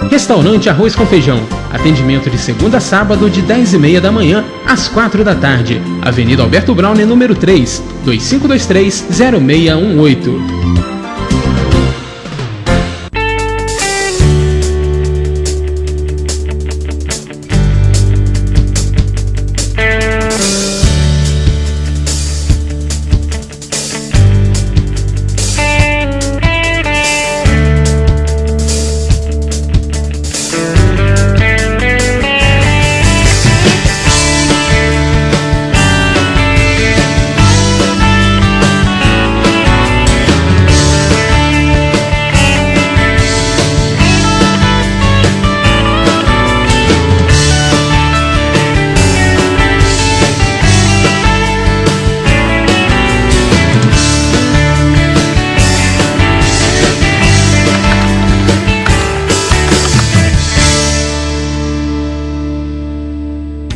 Restaurante Arroz com Feijão. Atendimento de segunda a sábado de 10h30 da manhã às 4 da tarde. Avenida Alberto Brauner, número 3, 2523-0618.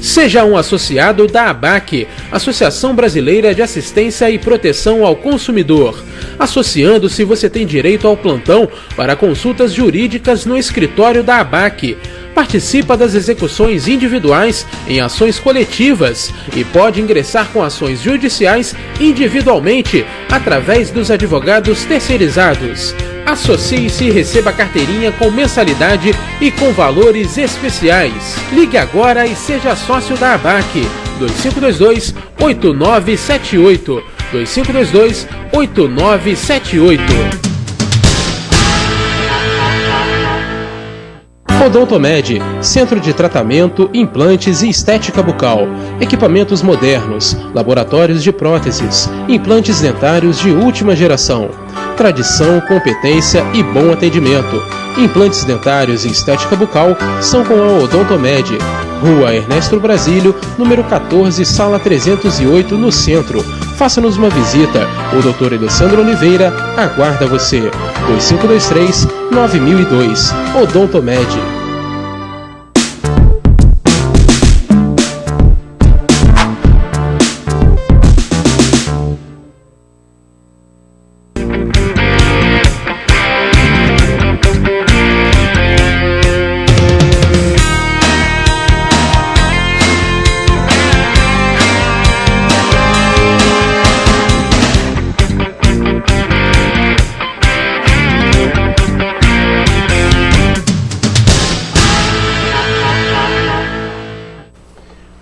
Seja um associado da ABAC, Associação Brasileira de Assistência e Proteção ao Consumidor. Associando-se, você tem direito ao plantão para consultas jurídicas no escritório da ABAC. Participa das execuções individuais em ações coletivas e pode ingressar com ações judiciais individualmente através dos advogados terceirizados. Associe-se e receba carteirinha com mensalidade e com valores especiais. Ligue agora e seja sócio da ABAC. 2522-8978. 2522-8978. Odontomed, Centro de Tratamento, Implantes e Estética Bucal. Equipamentos modernos, laboratórios de próteses, implantes dentários de última geração. Tradição, competência e bom atendimento. Implantes dentários e estética bucal são com a Odontomed. Rua Ernesto Brasílio, número 14, sala 308, no centro. Faça-nos uma visita. O Dr. Alessandro Oliveira aguarda você. 2523-9002. Odontomed.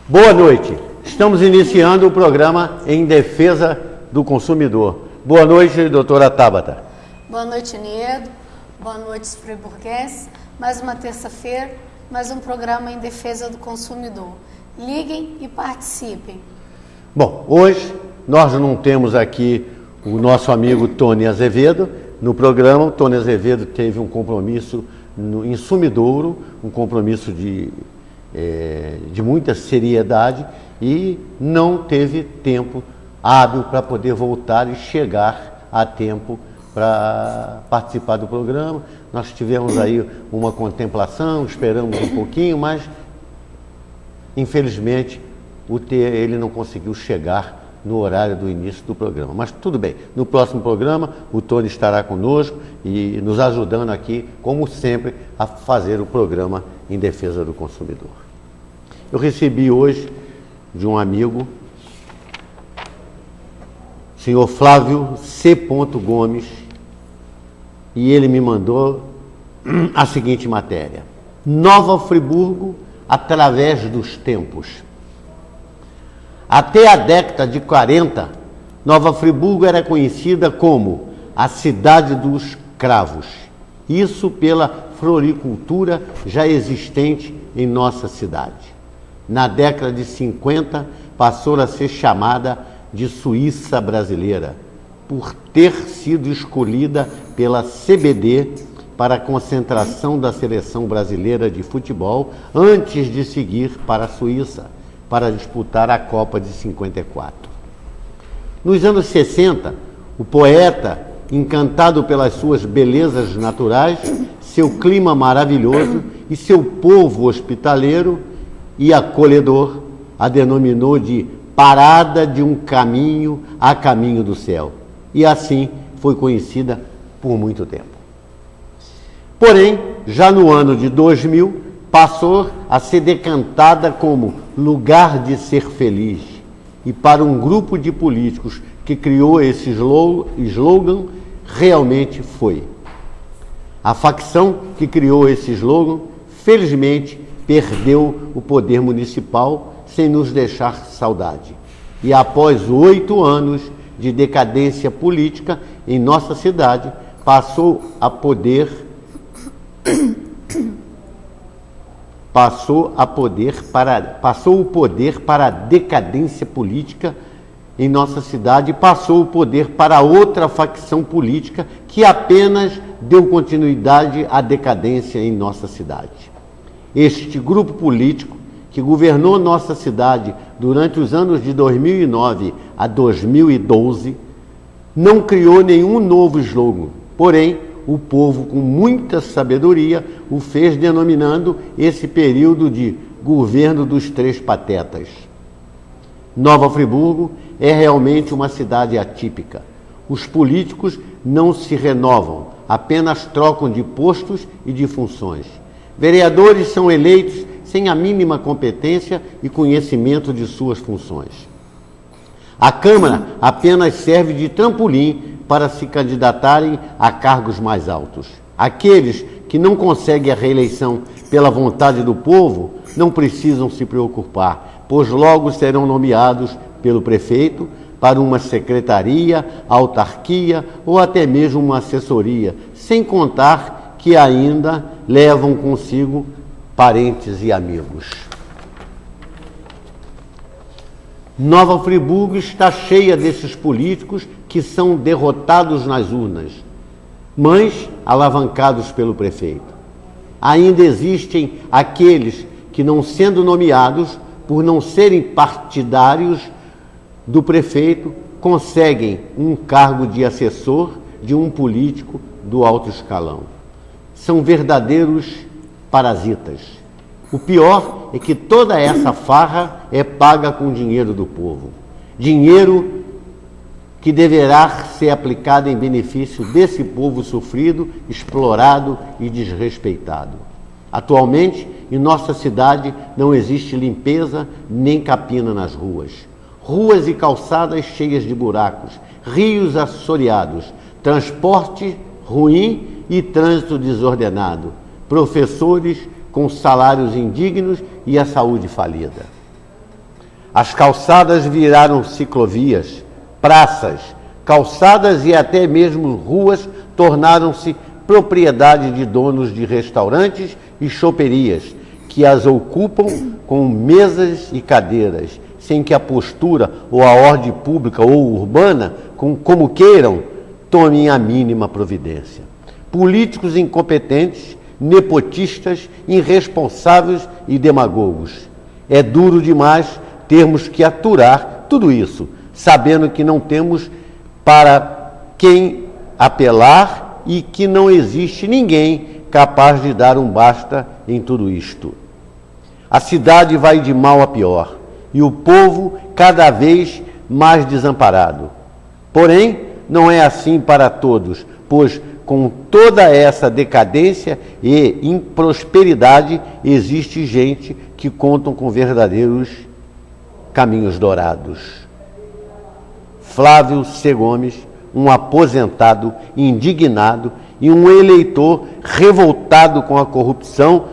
Boa noite. Estamos iniciando o programa Em Defesa do Consumidor. Boa noite, doutora Tabata. Boa noite, Niedo. Boa noite, friburguenses. Mais uma terça-feira, mais um programa Em Defesa do Consumidor. Liguem e participem. Bom, hoje nós não temos aqui o nosso amigo Tony Azevedo no programa. O Tony Azevedo teve um compromisso em Sumidouro, um compromisso de muita seriedade e não teve tempo hábil para poder voltar e chegar a tempo para participar do programa. Nós tivemos aí uma contemplação, esperamos um pouquinho, mas infelizmente ele não conseguiu chegar no horário do início do programa. Mas tudo bem, no próximo programa o Tony estará conosco e nos ajudando aqui, como sempre, a fazer o programa Em Defesa do Consumidor. Eu recebi hoje de um amigo, senhor Flávio C. Gomes, e ele me mandou a seguinte matéria: Nova Friburgo através dos tempos. Até a década de 40, Nova Friburgo era conhecida como a cidade dos cravos. Isso pela floricultura já existente em nossa cidade. Na década de 50, passou a ser chamada de Suíça brasileira, por ter sido escolhida pela CBD para a concentração da seleção brasileira de futebol, antes de seguir para a Suíça, para disputar a Copa de 54. Nos anos 60, o poeta, encantado pelas suas belezas naturais, seu clima maravilhoso e seu povo hospitaleiro e acolhedor, a denominou de parada de um caminho a caminho do céu. E assim foi conhecida por muito tempo. Porém, já no ano de 2000, passou a ser decantada como lugar de ser feliz. E para um grupo de políticos que criou esse slogan, realmente foi. A facção que criou esse slogan, felizmente, perdeu o poder municipal sem nos deixar saudade. E após 8 anos de decadência política em nossa cidade, passou o poder para a decadência política em nossa cidade, passou o poder para outra facção política que apenas deu continuidade à decadência em nossa cidade. Este grupo político que governou nossa cidade durante os anos de 2009 a 2012 não criou nenhum novo slogan, porém, o povo, com muita sabedoria, o fez denominando esse período de governo dos 3 patetas. Nova Friburgo é realmente uma cidade atípica. Os políticos não se renovam, apenas trocam de postos e de funções. Vereadores são eleitos sem a mínima competência e conhecimento de suas funções. A Câmara apenas serve de trampolim para se candidatarem a cargos mais altos. Aqueles que não conseguem a reeleição pela vontade do povo não precisam se preocupar, pois logo serão nomeados pelo prefeito para uma secretaria, autarquia ou até mesmo uma assessoria, sem contar que ainda levam consigo parentes e amigos. Nova Friburgo está cheia desses políticos que são derrotados nas urnas, mas alavancados pelo prefeito. Ainda existem aqueles que, não sendo nomeados, por não serem partidários do prefeito, conseguem um cargo de assessor de um político do alto escalão. São verdadeiros parasitas. O pior é que toda essa farra é paga com dinheiro do povo. Dinheiro que deverá ser aplicado em benefício desse povo sofrido, explorado e desrespeitado. Atualmente, em nossa cidade, não existe limpeza nem capina nas ruas. Ruas e calçadas cheias de buracos, rios assoreados, transporte ruim e trânsito desordenado, professores com salários indignos e a saúde falida. As calçadas viraram ciclovias, praças, calçadas e até mesmo ruas tornaram-se propriedade de donos de restaurantes e choperias, que as ocupam com mesas e cadeiras, sem que a postura ou a ordem pública ou urbana, como queiram, tomem a mínima providência. Políticos incompetentes, nepotistas, irresponsáveis e demagogos. É duro demais termos que aturar tudo isso, sabendo que não temos para quem apelar e que não existe ninguém capaz de dar um basta em tudo isto. A cidade vai de mal a pior e o povo cada vez mais desamparado. Porém, não é assim para todos, pois com toda essa decadência e improsperidade, existe gente que contam com verdadeiros caminhos dourados. Flávio C. Gomes, um aposentado indignado e um eleitor revoltado com a corrupção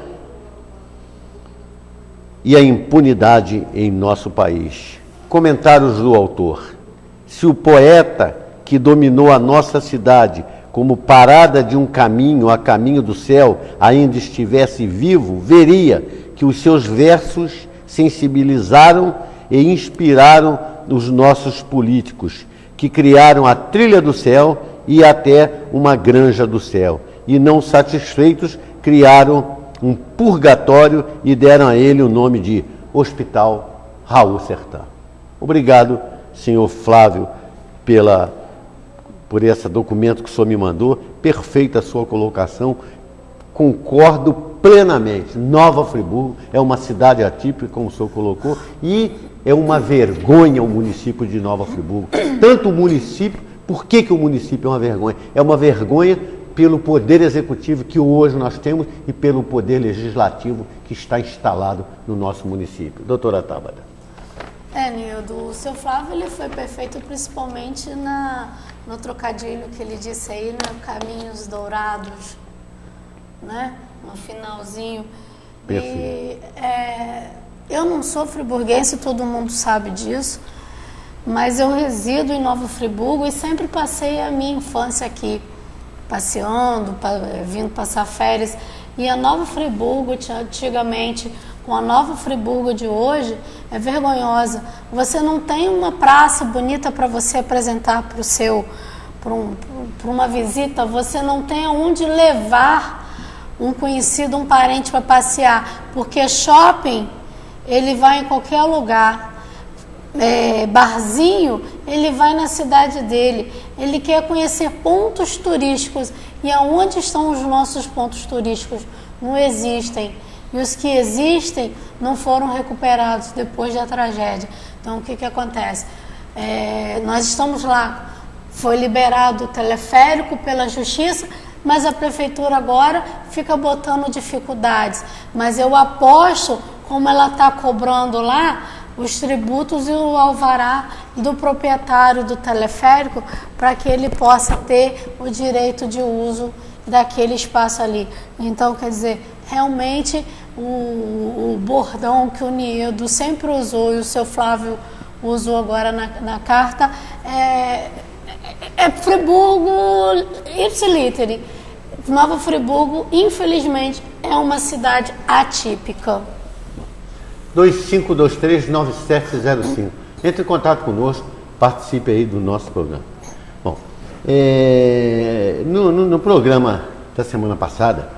e a impunidade em nosso país. Comentários do autor. Se o poeta que dominou a nossa cidade como parada de um caminho a caminho do céu ainda estivesse vivo, veria que os seus versos sensibilizaram e inspiraram os nossos políticos, que criaram a trilha do céu e até uma granja do céu. E não satisfeitos, criaram um purgatório e deram a ele o nome de Hospital Raul Sertã. Obrigado, senhor Flávio, por esse documento que o senhor me mandou. Perfeita a sua colocação. Concordo plenamente. Nova Friburgo é uma cidade atípica, como o senhor colocou, e é uma vergonha o município de Nova Friburgo. Tanto o município, por que o município é uma vergonha? É uma vergonha pelo poder executivo que hoje nós temos e pelo poder legislativo que está instalado no nosso município. Doutora Tabata. Nildo, o seu Flávio ele foi perfeito principalmente no trocadilho que ele disse aí, né? Caminhos Dourados, né? No finalzinho. Perfeito. Eu não sou friburguense, todo mundo sabe disso, mas eu resido em Nova Friburgo e sempre passei a minha infância aqui, passeando, vindo passar férias. E a Nova Friburgo, antigamente, com a Nova Friburgo de hoje, é vergonhosa. Você não tem uma praça bonita para você apresentar para uma visita, você não tem aonde levar um conhecido, um parente para passear, porque shopping, ele vai em qualquer lugar. Barzinho, ele vai na cidade dele, ele quer conhecer pontos turísticos, e aonde estão os nossos pontos turísticos? Não existem, e os que existem não foram recuperados depois da tragédia. Então o que acontece? Nós estamos lá, foi liberado o teleférico pela justiça, mas a prefeitura agora fica botando dificuldades, mas eu aposto, como ela está cobrando lá os tributos e o alvará do proprietário do teleférico, para que ele possa ter o direito de uso daquele espaço ali. Então, quer dizer, realmente o bordão que o Nildo sempre usou e o seu Flávio usou agora na carta é Friburgo ipsiliteri. Nova Friburgo, infelizmente, é uma cidade atípica. 2523-9705. Entre em contato conosco, participe aí do nosso programa. Bom, no programa da semana passada,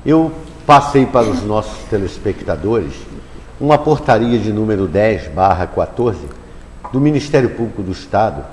eu passei para os nossos telespectadores uma portaria de número 10/14 do Ministério Público do Estado.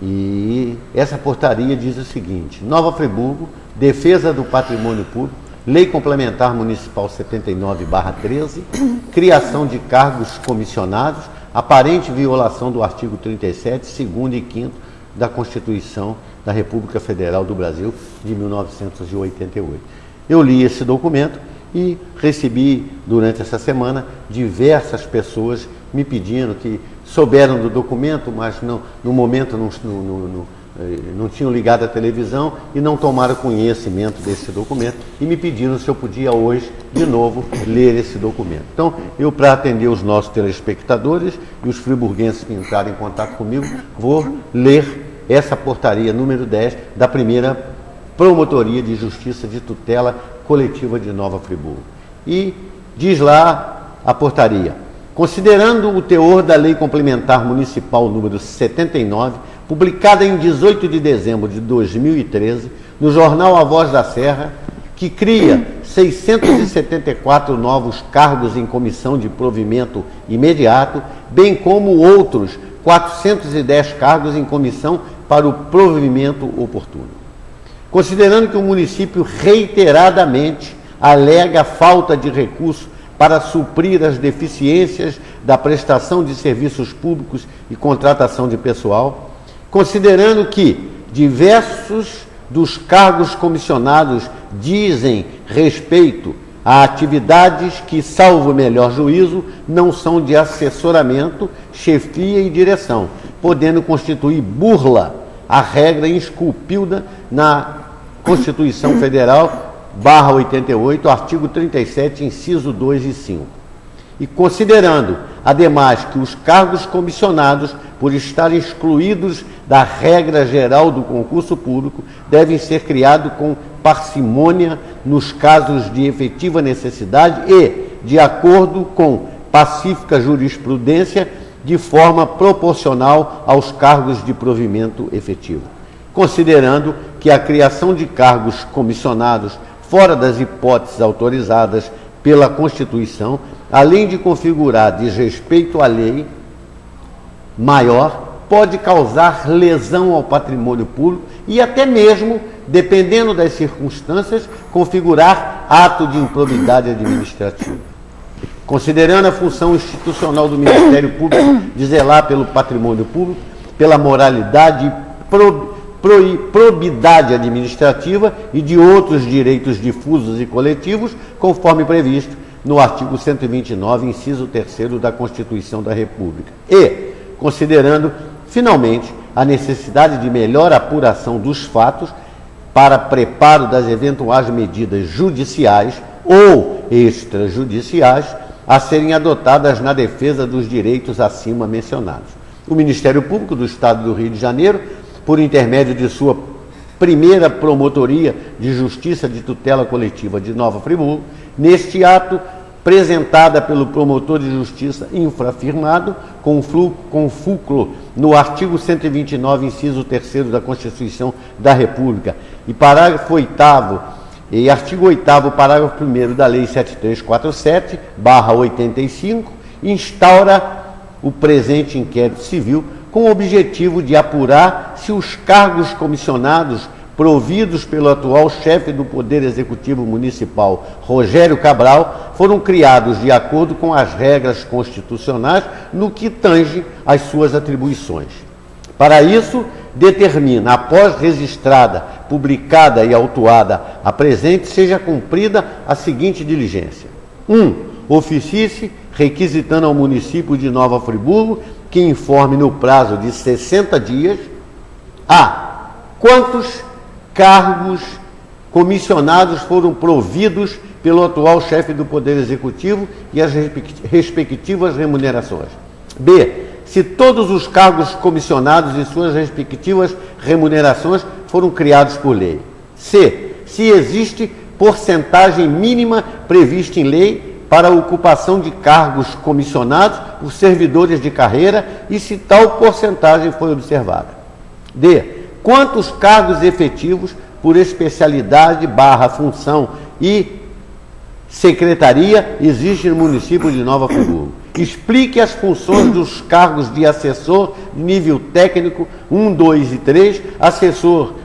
E essa portaria diz o seguinte: Nova Friburgo, defesa do patrimônio público, Lei Complementar Municipal 79/13, criação de cargos comissionados, aparente violação do artigo 37, 2º e 5º da Constituição da República Federal do Brasil de 1988. Eu li esse documento e recebi durante essa semana diversas pessoas me pedindo, que souberam do documento, mas no momento não tinham ligado a televisão e não tomaram conhecimento desse documento e me pediram se eu podia hoje, de novo, ler esse documento. Então, eu, para atender os nossos telespectadores e os friburguenses que entraram em contato comigo, vou ler essa portaria número 10 da primeira Promotoria de Justiça de Tutela Coletiva de Nova Friburgo. E diz lá a portaria: considerando o teor da Lei Complementar Municipal número 79, publicada em 18 de dezembro de 2013, no jornal A Voz da Serra, que cria 674 novos cargos em comissão de provimento imediato, bem como outros 410 cargos em comissão para o provimento oportuno. Considerando que o município reiteradamente alega falta de recursos para suprir as deficiências da prestação de serviços públicos e contratação de pessoal, considerando que diversos dos cargos comissionados dizem respeito a atividades que, salvo melhor juízo, não são de assessoramento, chefia e direção, podendo constituir burla a regra esculpida na Constituição Federal /88, artigo 37, inciso 2 e 5. E considerando, ademais, que os cargos comissionados, por estarem excluídos da regra geral do concurso público, devem ser criados com parcimônia nos casos de efetiva necessidade e, de acordo com pacífica jurisprudência, de forma proporcional aos cargos de provimento efetivo. Considerando que a criação de cargos comissionados fora das hipóteses autorizadas pela Constituição, além de configurar desrespeito à lei maior, pode causar lesão ao patrimônio público e até mesmo, dependendo das circunstâncias, configurar ato de improbidade administrativa. Considerando a função institucional do Ministério Público de zelar pelo patrimônio público, pela moralidade e probidade administrativa e de outros direitos difusos e coletivos, conforme previsto no artigo 129, inciso 3º da Constituição da República. E, considerando, finalmente, a necessidade de melhor apuração dos fatos para preparo das eventuais medidas judiciais ou extrajudiciais a serem adotadas na defesa dos direitos acima mencionados. O Ministério Público do Estado do Rio de Janeiro, por intermédio de sua primeira Promotoria de Justiça de Tutela Coletiva de Nova Friburgo, neste ato, apresentada pelo promotor de justiça infrafirmado, com fulcro no artigo 129, inciso 3º da Constituição da República, e parágrafo 8º e artigo 8º, parágrafo 1º da Lei 7347/85, instaura o presente inquérito civil com o objetivo de apurar se os cargos comissionados providos pelo atual chefe do Poder Executivo Municipal, Rogério Cabral, foram criados de acordo com as regras constitucionais no que tange às suas atribuições. Para isso, determina, após registrada, publicada e autuada a presente, seja cumprida a seguinte diligência. 1. Oficie-se, requisitando ao município de Nova Friburgo que informe no prazo de 60 dias a quantos cargos comissionados foram providos pelo atual chefe do Poder Executivo e as respectivas remunerações. B. Se todos os cargos comissionados e suas respectivas remunerações foram criados por lei. C. Se existe porcentagem mínima prevista em lei para a ocupação de cargos comissionados por servidores de carreira e se tal porcentagem foi observada. D. Quantos cargos efetivos por especialidade / função e secretaria existem no município de Nova Friburgo? Explique as funções dos cargos de assessor de nível técnico 1, 2 e 3, assessor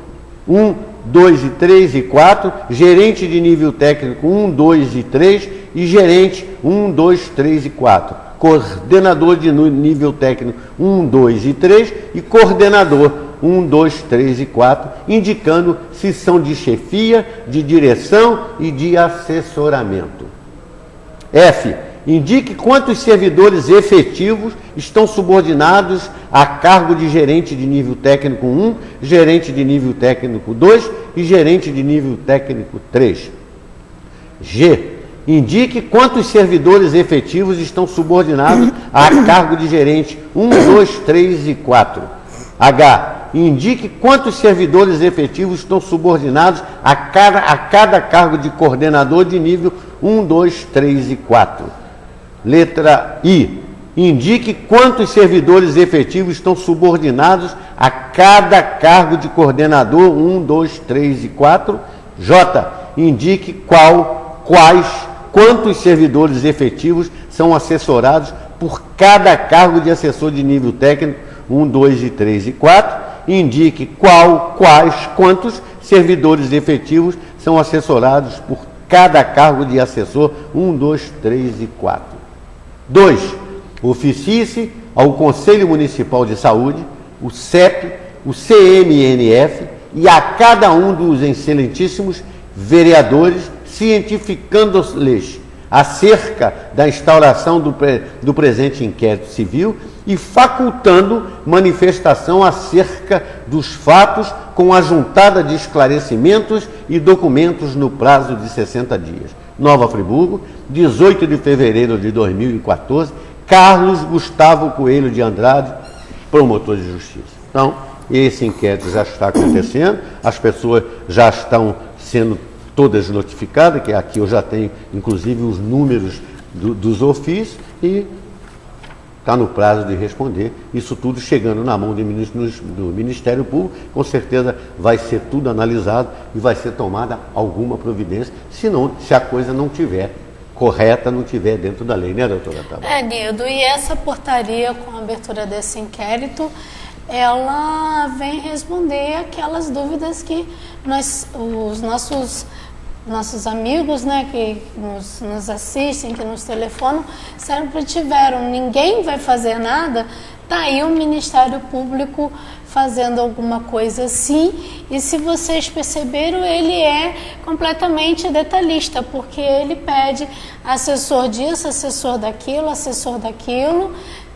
1, 2 e 3 e 4, gerente de nível técnico 1, 2 e 3 e gerente 1, 2, 3 e 4, coordenador de nível técnico 1, 2 e 3 e coordenador 1, 2, 3 e 4, indicando se são de chefia, de direção e de assessoramento. F. Indique quantos servidores efetivos estão subordinados a cargo de gerente de nível técnico 1, gerente de nível técnico 2 e gerente de nível técnico 3. G. Indique quantos servidores efetivos estão subordinados a cargo de gerente 1, 2, 3 e 4. H. Indique quantos servidores efetivos estão subordinados a cada cargo de coordenador de nível 1, 2, 3 e 4. Letra I. Indique quantos servidores efetivos estão subordinados a cada cargo de coordenador 1, 2, 3 e 4. J. Indique quantos servidores efetivos são assessorados por cada cargo de assessor de nível técnico 1, 2 e 3 e 4. Indique quantos servidores efetivos são assessorados por cada cargo de assessor 1, 2, 3 e 4. 2. Oficie-se ao Conselho Municipal de Saúde, o CEP, o CMNF e a cada um dos excelentíssimos vereadores, cientificando-lhes acerca da instauração do presente inquérito civil e facultando manifestação acerca dos fatos com a juntada de esclarecimentos e documentos no prazo de 60 dias. Nova Friburgo, 18 de fevereiro de 2014, Carlos Gustavo Coelho de Andrade, promotor de justiça. Então, esse inquérito já está acontecendo, as pessoas já estão sendo todas notificadas, que aqui eu já tenho, inclusive, os números dos ofícios, e está no prazo de responder. Isso tudo chegando na mão do Ministério Público, com certeza vai ser tudo analisado e vai ser tomada alguma providência, se a coisa não tiver correta, não tiver dentro da lei, né, doutora Tabata? Nildo, e essa portaria com a abertura desse inquérito, ela vem responder aquelas dúvidas que os nossos amigos, né, que nos assistem, que nos telefonam, sempre tiveram. Ninguém vai fazer nada, tá aí o Ministério Público fazendo alguma coisa assim, e se vocês perceberam, ele é completamente detalhista, porque ele pede assessor disso, assessor daquilo,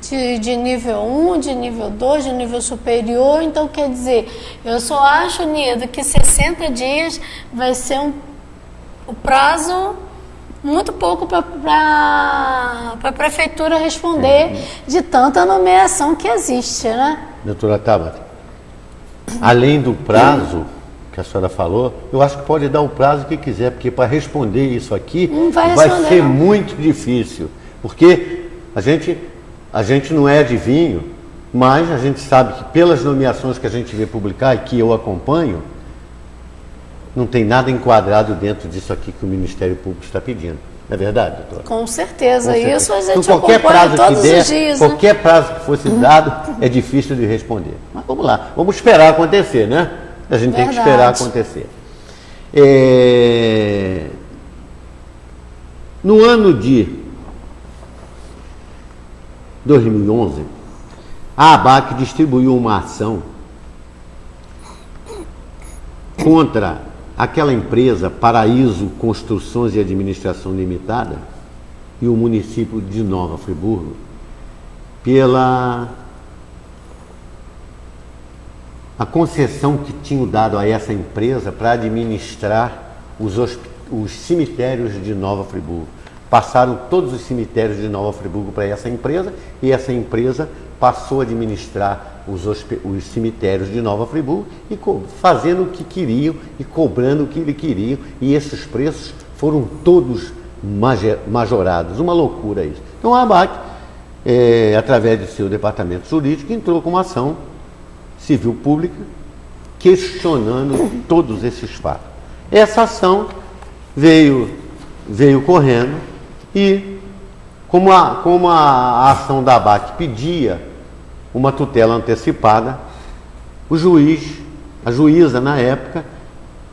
de nível 1, de nível 2, de nível superior. Então, quer dizer, eu só acho, Nido, que 60 dias vai ser o prazo muito pouco para a prefeitura responder de tanta nomeação que existe, né? Doutora Tabata, além do prazo que a senhora falou, eu acho que pode dar o prazo que quiser, porque para responder isso aqui vai ser muito difícil, porque a gente não é adivinho, mas a gente sabe que pelas nomeações que a gente vê publicar e que eu acompanho, não tem nada enquadrado dentro disso aqui que o Ministério Público está pedindo. Não é verdade, doutora? Com certeza. Isso a gente então, qualquer prazo todos que der, os dias. qualquer prazo que fosse dado, é difícil de responder. Mas vamos lá, vamos esperar acontecer, né? A gente tem que esperar acontecer. No ano de 2011, a ABAC distribuiu uma ação contra aquela empresa Paraíso Construções e Administração Limitada e o município de Nova Friburgo pela a concessão que tinham dado a essa empresa para administrar os cemitérios de Nova Friburgo. Passaram todos os cemitérios de Nova Friburgo para essa empresa e essa empresa passou a administrar os cemitérios de Nova Friburgo e fazendo o que queriam e cobrando o que eles queriam, e esses preços foram todos majorados. Uma loucura isso. Então a ABAC, através de seu departamento jurídico, entrou com uma ação civil pública questionando todos esses fatos. Essa ação veio correndo e, como a ação da ABAC pedia uma tutela antecipada, a juíza na época,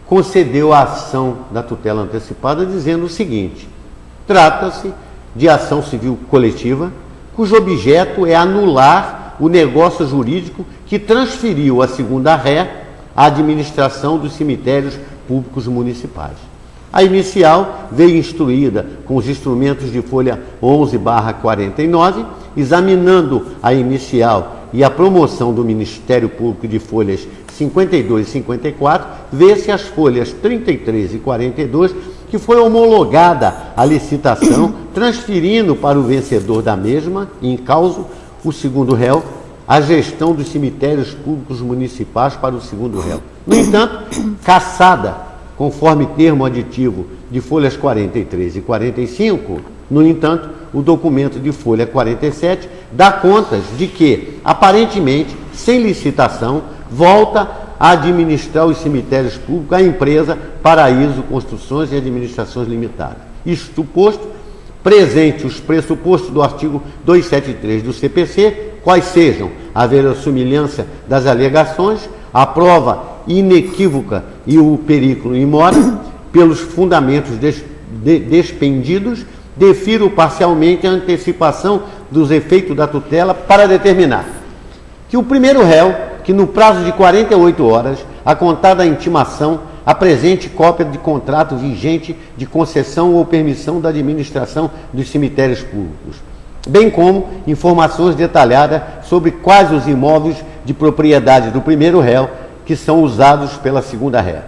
concedeu a ação da tutela antecipada dizendo o seguinte: trata-se de ação civil coletiva, cujo objeto é anular o negócio jurídico que transferiu a segunda ré à administração dos cemitérios públicos municipais. A inicial veio instruída com os instrumentos de folha 11/49, examinando a inicial e a promoção do Ministério Público de folhas 52 e 54, vê-se as folhas 33 e 42, que foi homologada a licitação, transferindo para o vencedor da mesma, em causa, o segundo réu, a gestão dos cemitérios públicos municipais para o segundo réu. No entanto, cassada conforme termo aditivo de folhas 43 e 45, no entanto, o documento de folha 47 dá contas de que, aparentemente, sem licitação, volta a administrar os cemitérios públicos a empresa Paraíso Construções e Administrações Limitada. Isto posto, presente os pressupostos do artigo 273 do CPC, quais sejam a verossimilhança das alegações, a prova inequívoca e o perículo imora, pelos fundamentos despendidos, defiro parcialmente a antecipação dos efeitos da tutela para determinar que o primeiro réu, que no prazo de 48 horas, a contar da intimação, apresente cópia de contrato vigente de concessão ou permissão da administração dos cemitérios públicos, bem como informações detalhadas sobre quais os imóveis de propriedade do primeiro réu que são usados pela segunda ré,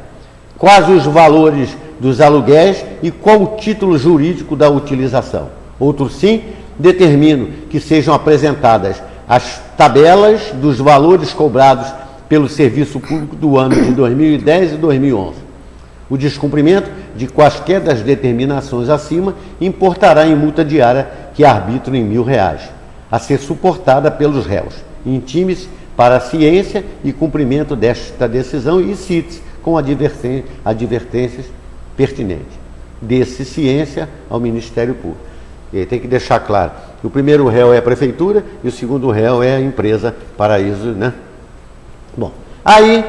quais os valores dos aluguéis e qual o título jurídico da utilização. Outro sim, determino que sejam apresentadas as tabelas dos valores cobrados pelo serviço público do ano de 2010 e 2011. O descumprimento de quaisquer das determinações acima importará em multa diária que arbitra em R$1.000, a ser suportada pelos réus. Intime-se para a ciência e cumprimento desta decisão e cite-se com advertências pertinentes. Dê-se ciência ao Ministério Público. E tem que deixar claro que o primeiro réu é a Prefeitura e o segundo réu é a empresa Paraíso, né? Aí,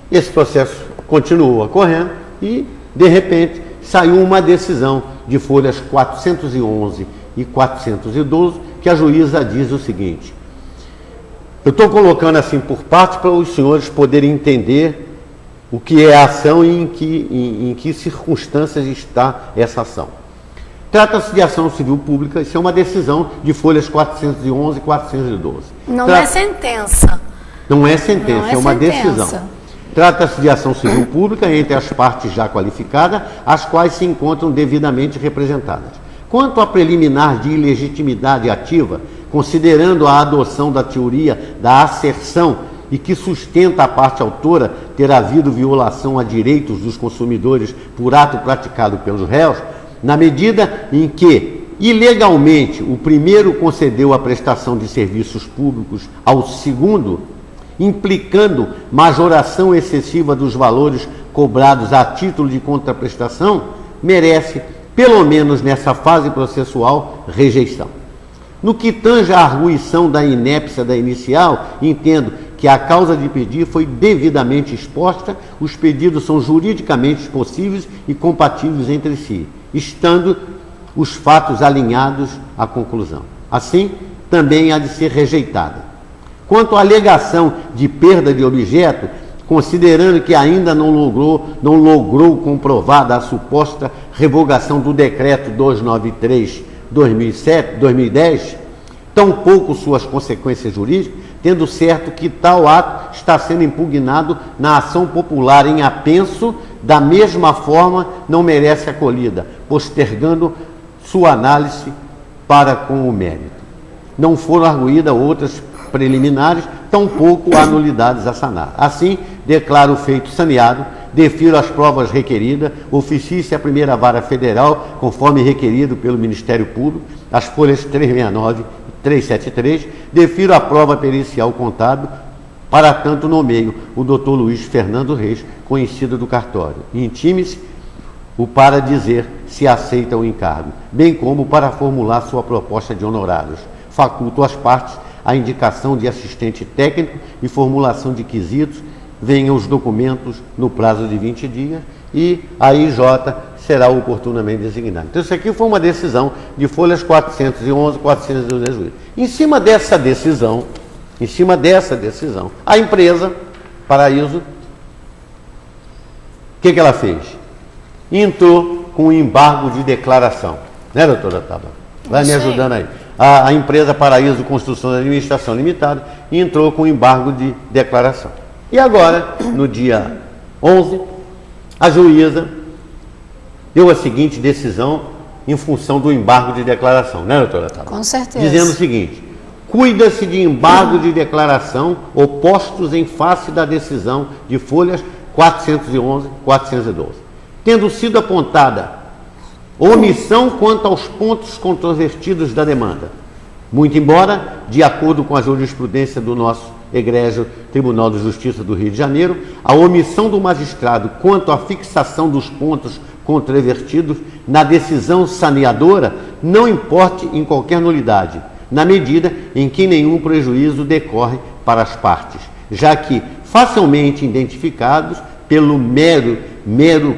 esse processo continuou ocorrendo e, de repente, saiu uma decisão de folhas 411 e 412, que a juíza diz o seguinte: eu estou colocando assim por parte para os senhores poderem entender o que é a ação e em que circunstâncias está essa ação. Trata-se de ação civil pública, isso é uma decisão de folhas 411 e 412. Não é sentença. Não é sentença, é uma sentença. decisão. Trata-se de ação civil pública entre as partes já qualificadas, as quais se encontram devidamente representadas. Quanto à preliminar de ilegitimidade ativa, considerando a adoção da teoria da asserção e que sustenta a parte autora ter havido violação a direitos dos consumidores por ato praticado pelos réus, na medida em que, ilegalmente, o primeiro concedeu a prestação de serviços públicos ao segundo, implicando majoração excessiva dos valores cobrados a título de contraprestação, merece, pelo menos nessa fase processual, rejeição. No que tange à arguição da inépcia da inicial, entendo que a causa de pedir foi devidamente exposta, os pedidos são juridicamente possíveis e compatíveis entre si, estando os fatos alinhados à conclusão. Assim, também há de ser rejeitada. Quanto à alegação de perda de objeto, considerando que ainda não logrou comprovada a suposta revogação do decreto 293/2010, tampouco suas consequências jurídicas, tendo certo que tal ato está sendo impugnado na ação popular em apenso, da mesma forma não merece acolhida, postergando sua análise para com o mérito. Não foram arguídas outras preliminares, tampouco há nulidades a sanar. Assim, declaro o feito saneado, defiro as provas requeridas, oficie-se a primeira vara federal, conforme requerido pelo Ministério Público, as folhas 369 e 373, defiro a prova pericial contábil, para tanto nomeio o Dr. Luiz Fernando Reis, conhecido do cartório. Intime-se o para dizer se aceita o encargo, bem como para formular sua proposta de honorários. Faculto às partes a indicação de assistente técnico e formulação de quesitos, venham os documentos no prazo de 20 dias e a IJ será oportunamente designada. Então, isso aqui foi uma decisão de folhas 411 e 412. Em cima dessa decisão, a empresa Paraíso, o que ela fez? Entrou com embargo de declaração. Né, doutora Taba? Vai me ajudando aí. A empresa Paraíso Construção e Administração Limitada entrou com embargo de declaração. E agora, no dia 11, a juíza deu a seguinte decisão em função do embargo de declaração, né, doutora Taba? Com certeza. Dizendo o seguinte: cuida-se de embargo de declaração opostos em face da decisão de folhas 411 e 412. Tendo sido apontada omissão quanto aos pontos controvertidos da demanda, muito embora, de acordo com a jurisprudência do nosso egrégio Tribunal de Justiça do Rio de Janeiro, a omissão do magistrado quanto à fixação dos pontos controvertidos na decisão saneadora não importe em qualquer nulidade, na medida em que nenhum prejuízo decorre para as partes, já que facilmente identificados pelo mero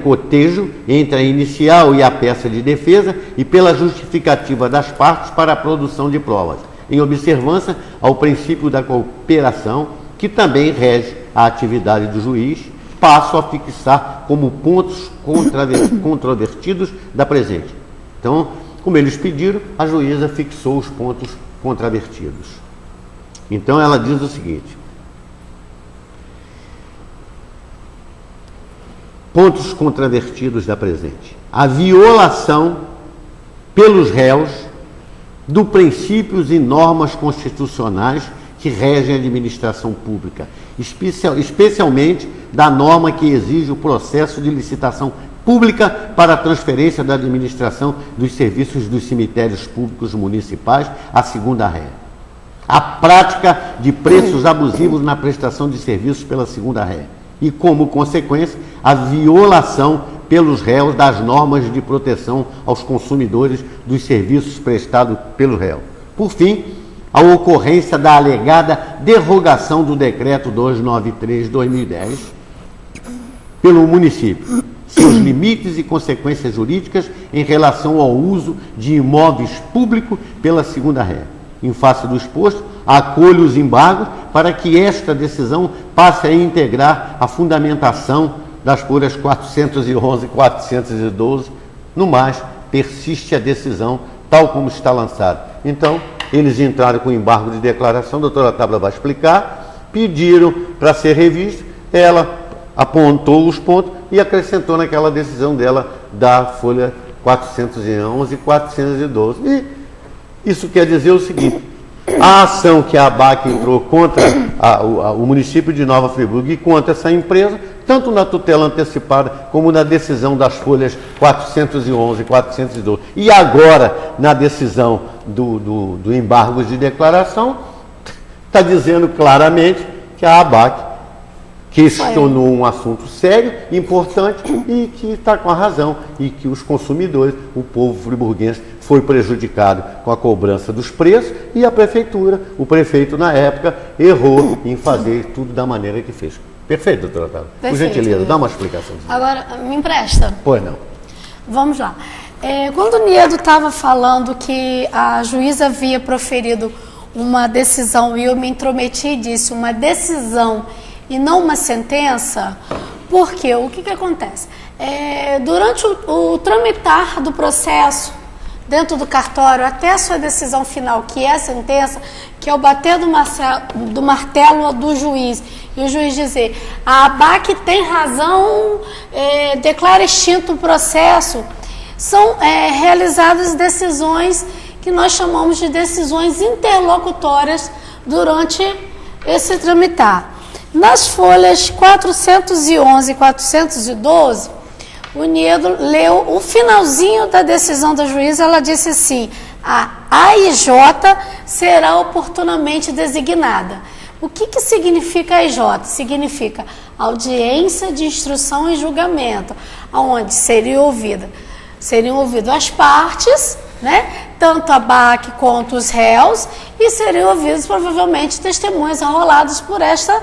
cotejo entre a inicial e a peça de defesa e pela justificativa das partes para a produção de provas, em observância ao princípio da cooperação, que também rege a atividade do juiz, passo a fixar como pontos controvertidos da presente. Então, como eles pediram, a juíza fixou os pontos controvertidos. Então, ela diz o seguinte: pontos controvertidos da presente: a violação pelos réus dos princípios e normas constitucionais que regem a administração pública, especialmente da norma que exige o processo de licitação pública para a transferência da administração dos serviços dos cemitérios públicos municipais à segunda ré. A prática de preços abusivos na prestação de serviços pela segunda ré. E, como consequência, a violação pelos réus das normas de proteção aos consumidores dos serviços prestados pelo réu. Por fim, a ocorrência da alegada derrogação do Decreto 293/2010 pelo município, seus limites e consequências jurídicas em relação ao uso de imóveis públicos pela segunda ré. Em face do exposto, acolho os embargos para que esta decisão passe a integrar a fundamentação das folhas 411 e 412. No mais, persiste a decisão tal como está lançada. Então, eles entraram com embargo de declaração, a doutora Tabla vai explicar, pediram para ser revisto, ela apontou os pontos e acrescentou naquela decisão dela da folha 411 e 412. E isso quer dizer o seguinte: a ação que a ABAC entrou contra o município de Nova Friburgo e contra essa empresa, tanto na tutela antecipada como na decisão das folhas 411 e 412, e agora na decisão do embargo de declaração, está dizendo claramente que a ABAC questionou um assunto sério, importante, e que está com a razão, e que os consumidores, o povo friburguense, foi prejudicado com a cobrança dos preços, e a prefeitura, o prefeito na época, errou em fazer tudo da maneira que fez. Perfeito, doutora Otávio? Por gentileza, dá uma explicação. Agora, me empresta. Pois não. Vamos lá. Quando o Niedo estava falando que a juíza havia proferido uma decisão, e eu me intrometi e disse uma decisão e não uma sentença, porque o que acontece? Durante o tramitar do processo dentro do cartório até a sua decisão final, que é a sentença, que é o bater do martelo do juiz, e o juiz dizer, a ABAC tem razão, declara extinto o processo, são realizadas decisões que nós chamamos de decisões interlocutórias durante esse tramitar. Nas folhas 411 e 412, o Niedo leu o finalzinho da decisão da juíza. Ela disse assim: a AIJ será oportunamente designada. O que significa AIJ? Significa audiência de instrução e julgamento, onde seriam ouvidas as partes, né? Tanto a ABAC quanto os réus, e seriam ouvidos provavelmente testemunhas arroladas por estas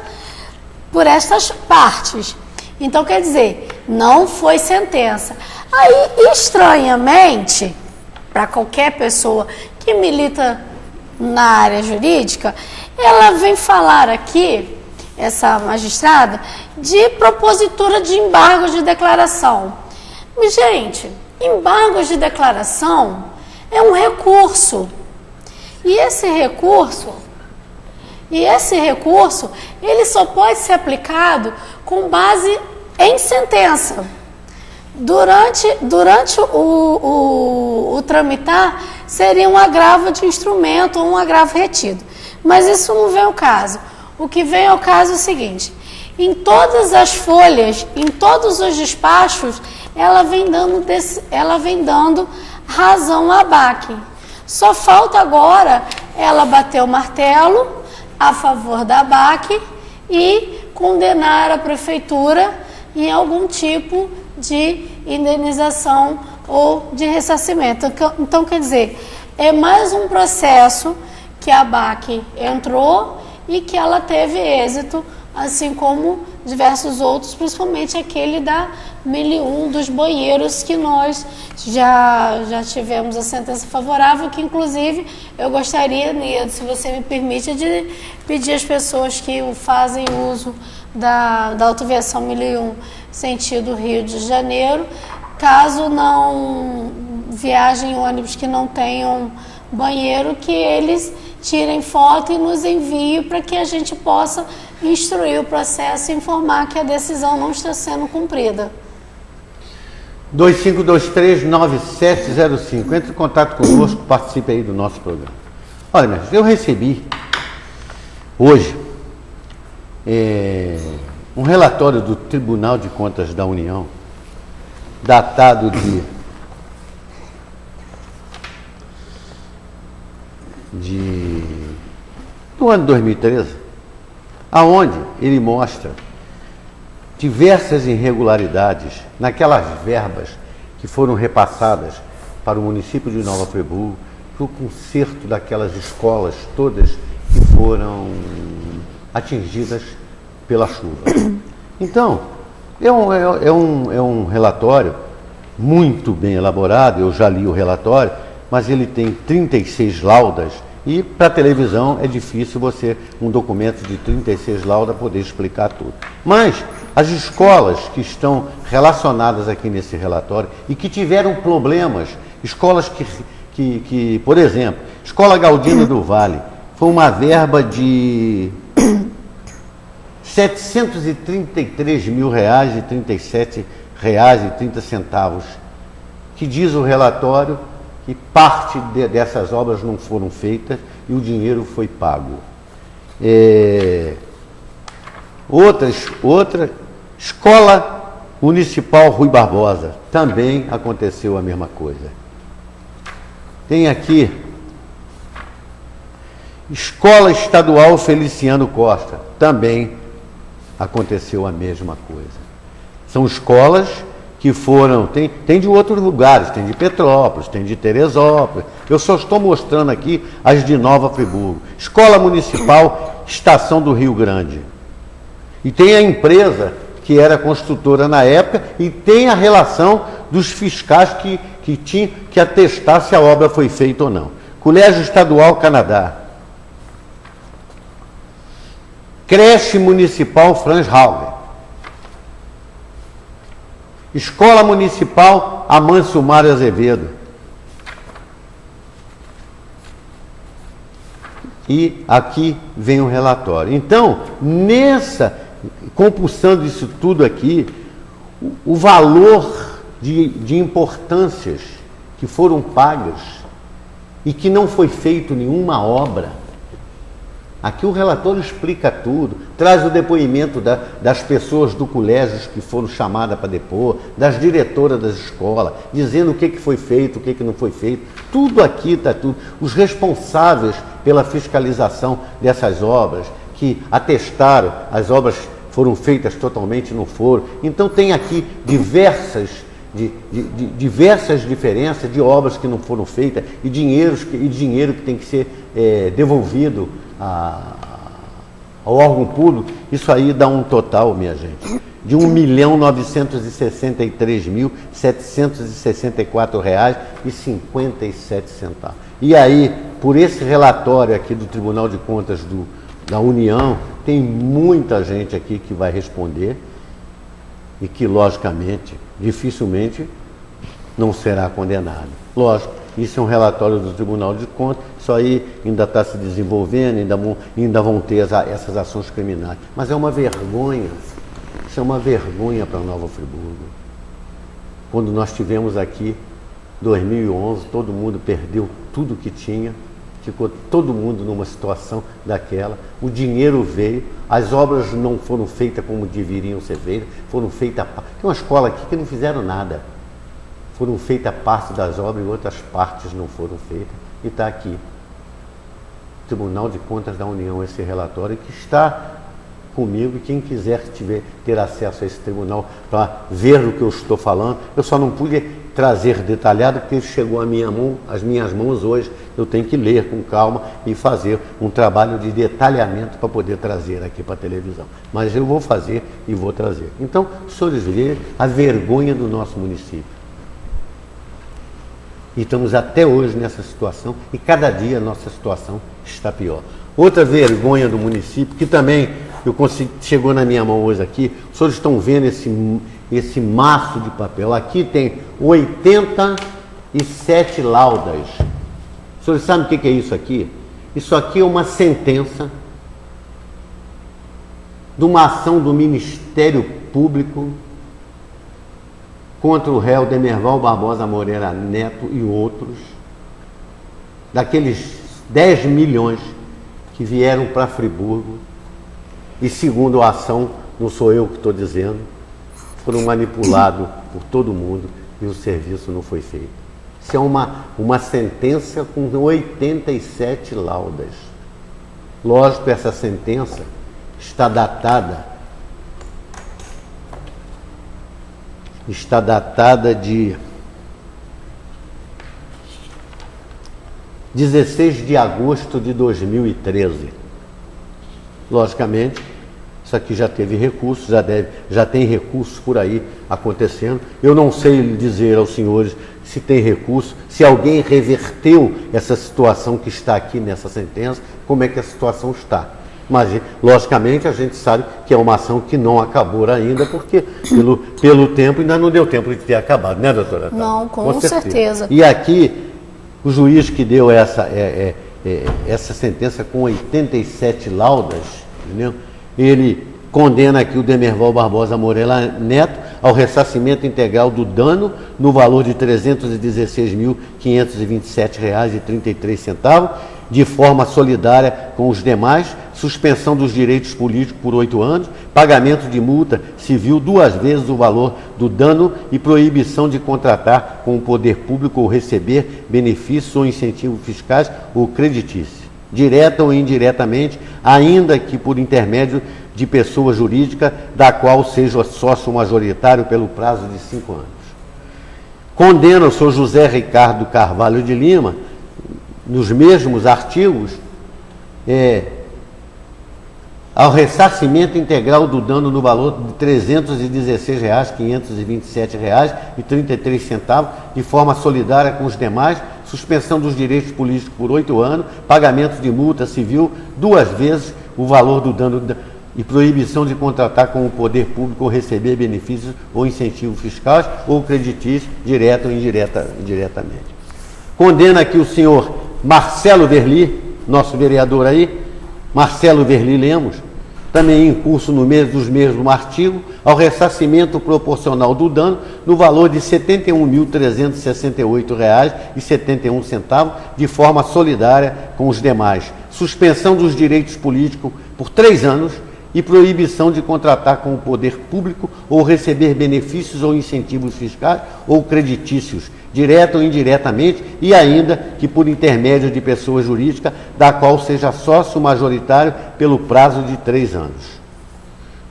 partes. Então, quer dizer, não foi sentença. Aí, estranhamente, para qualquer pessoa que milita na área jurídica, ela vem falar aqui, essa magistrada, de propositura de embargos de declaração. Mas, gente, embargos de declaração é um recurso. E esse recurso, ele só pode ser aplicado com base em sentença. Durante o tramitar, seria um agravo de instrumento ou um agravo retido. Mas isso não vem ao caso. O que vem ao caso é o seguinte: em todas as folhas, em todos os despachos, ela vem dando razão à ABAC. Só falta agora ela bater o martelo a favor da ABAC e condenar a prefeitura em algum tipo de indenização ou de ressarcimento. Então, quer dizer, é mais um processo que a ABAC entrou e que ela teve êxito, assim como diversos outros, principalmente aquele da 1001 dos banheiros, que nós já tivemos a sentença favorável, que inclusive eu gostaria, Niedo, se você me permite, de pedir às pessoas que fazem uso da autoviação 1001 sentido Rio de Janeiro, caso não viajem em ônibus que não tenham banheiro, que eles tirem foto e nos enviem para que a gente possa instruir o processo e informar que a decisão não está sendo cumprida. 2523-9705. Entre em contato conosco, participe aí do nosso programa. Olha, mestre, eu recebi hoje um relatório do Tribunal de Contas da União, datado do ano 2013, aonde ele mostra diversas irregularidades naquelas verbas que foram repassadas para o município de Nova Friburgo, do conserto daquelas escolas todas que foram atingidas pela chuva. Então, é um relatório muito bem elaborado, eu já li o relatório, mas ele tem 36 laudas e para televisão é difícil você, um documento de 36 laudas, poder explicar tudo. Mas as escolas que estão relacionadas aqui nesse relatório e que tiveram problemas, escolas que por exemplo, Escola Galdino do Vale, foi uma verba de R$ 733.037,30, que diz o relatório que parte dessas obras não foram feitas e o dinheiro foi pago. Outra, Escola Municipal Rui Barbosa, também aconteceu a mesma coisa. Tem aqui Escola Estadual Feliciano Costa, também aconteceu a mesma coisa. São escolas que foram, tem de outros lugares, tem de Petrópolis, tem de Teresópolis. Eu só estou mostrando aqui as de Nova Friburgo. Escola Municipal Estação do Rio Grande. E tem a empresa que era construtora na época e tem a relação dos fiscais que tinham que atestar se a obra foi feita ou não. Colégio Estadual Canadá. Creche Municipal Franz Hauger. Escola Municipal Amâncio Mário Azevedo. E aqui vem o relatório. Então, compulsando isso tudo aqui, o valor de importâncias que foram pagas e que não foi feito nenhuma obra. Aqui o relatório explica tudo, traz o depoimento das pessoas do colégio que foram chamadas para depor, das diretoras das escolas, dizendo o que foi feito, o que não foi feito. Tudo aqui está tudo. Os responsáveis pela fiscalização dessas obras, que atestaram as obras foram feitas totalmente, não foram. Então tem aqui diversas diferenças de obras que não foram feitas e dinheiro que tem que ser devolvido ao órgão público. Isso aí dá um total, minha gente, de R$ 1.963.764,57. E aí, por esse relatório aqui do Tribunal de Contas da União, tem muita gente aqui que vai responder e que, logicamente, dificilmente não será condenado. Lógico, isso é um relatório do Tribunal de Contas, isso aí ainda está se desenvolvendo, ainda vão ter essas ações criminais. Mas é uma vergonha, isso é uma vergonha para Nova Friburgo. Quando nós tivemos aqui, 2011, todo mundo perdeu tudo que tinha, ficou todo mundo numa situação daquela, o dinheiro veio, as obras não foram feitas como deveriam ser feitas, foram feitas... Tem uma escola aqui que não fizeram nada, foram feitas parte das obras e outras partes não foram feitas, e está aqui, Tribunal de Contas da União, esse relatório que está comigo, e quem quiser ter acesso a esse tribunal para ver o que eu estou falando, eu só não pude trazer detalhado porque chegou às minhas mãos hoje, eu tenho que ler com calma e fazer um trabalho de detalhamento para poder trazer aqui para a televisão. Mas eu vou fazer e vou trazer. Então, os senhores veem a vergonha do nosso município. E estamos até hoje nessa situação e cada dia a nossa situação está pior. Outra vergonha do município, que também chegou na minha mão hoje aqui, os senhores estão vendo esse maço de papel. Aqui tem 87 laudas. Os senhores sabem o que é isso aqui? Isso aqui é uma sentença de uma ação do Ministério Público contra o réu Demerval Barbosa Moreira Neto e outros, daqueles 10 milhões que vieram para Friburgo e, segundo a ação, não sou eu que estou dizendo, foram manipulados por todo mundo e o serviço não foi feito. Isso é uma sentença com 87 laudas. Lógico, essa sentença está datada de 16 de agosto de 2013. Logicamente, isso aqui já teve recursos, já tem recursos por aí acontecendo. Eu não sei dizer aos senhores se tem recurso, se alguém reverteu essa situação que está aqui nessa sentença, como é que a situação está. Mas, logicamente, a gente sabe que é uma ação que não acabou ainda, porque pelo tempo ainda não deu tempo de ter acabado, né, doutora? Não, com certeza. E aqui, o juiz que deu essa sentença com 87 laudas, entendeu? Ele condena aqui o Demerval Barbosa Moreira Neto ao ressarcimento integral do dano no valor de R$ 316.527,33, de forma solidária com os demais, suspensão dos direitos políticos por 8 anos, pagamento de multa civil 2 vezes o valor do dano e proibição de contratar com o poder público ou receber benefícios ou incentivos fiscais ou creditícios, direta ou indiretamente, ainda que por intermédio de pessoa jurídica da qual seja sócio majoritário pelo prazo de 5 anos. Condena o senhor José Ricardo Carvalho de Lima, nos mesmos artigos, ao ressarcimento integral do dano no valor de R$ 316.527,33, de forma solidária com os demais, suspensão dos direitos políticos por 8 anos, pagamento de multa civil 2 vezes o valor do dano e proibição de contratar com o poder público ou receber benefícios ou incentivos fiscais ou creditícios, direta ou indiretamente. Condena aqui o senhor Marcelo Verli, nosso vereador aí, Marcelo Verli Lemos, também em curso dos mesmos artigos, ao ressarcimento proporcional do dano no valor de R$ 71.368,71, de forma solidária com os demais. Suspensão dos direitos políticos por 3 anos e proibição de contratar com o poder público ou receber benefícios ou incentivos fiscais ou creditícios, direta ou indiretamente, e ainda que por intermédio de pessoa jurídica da qual seja sócio majoritário pelo prazo de 3 anos.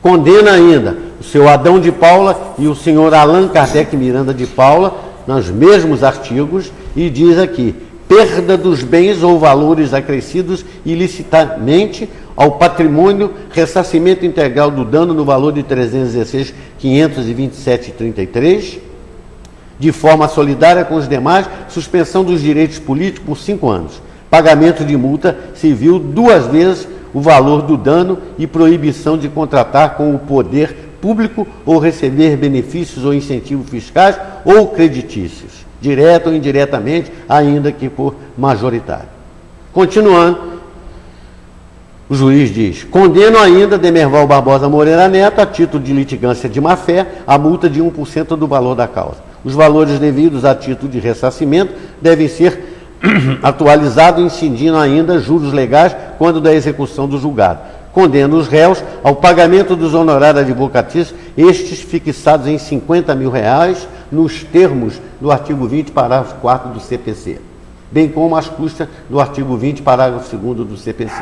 Condena ainda o senhor Adão de Paula e o senhor Allan Kardec Miranda de Paula, nos mesmos artigos, e diz aqui: perda dos bens ou valores acrescidos ilicitamente ao patrimônio, ressarcimento integral do dano no valor de R$ 316.527,33, de forma solidária com os demais, suspensão dos direitos políticos por 5 anos, pagamento de multa civil 2 vezes o valor do dano e proibição de contratar com o poder público ou receber benefícios ou incentivos fiscais ou creditícios, direta ou indiretamente, ainda que por majoritário. Continuando, o juiz diz: condeno ainda Demerval Barbosa Moreira Neto, a título de litigância de má-fé, a multa de 1% do valor da causa. Os valores devidos a título de ressarcimento devem ser atualizados, incidindo ainda juros legais quando da execução do julgado. Condena os réus ao pagamento dos honorários advocatícios, estes fixados em R$ 50 mil, nos termos do artigo 20, parágrafo 4 do CPC, bem como as custas do artigo 20, parágrafo 2º do CPC.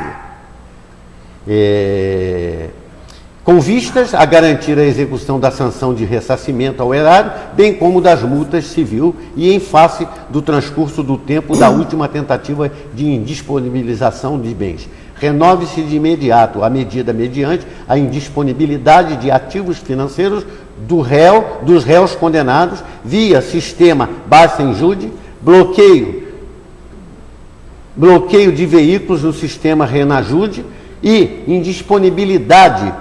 Com vistas a garantir a execução da sanção de ressarcimento ao erário, bem como das multas civil e em face do transcurso do tempo da última tentativa de indisponibilização de bens. Renove-se de imediato a medida mediante a indisponibilidade de ativos financeiros dos réus condenados via sistema base-sem-jude, bloqueio de veículos no sistema Renajude e indisponibilidade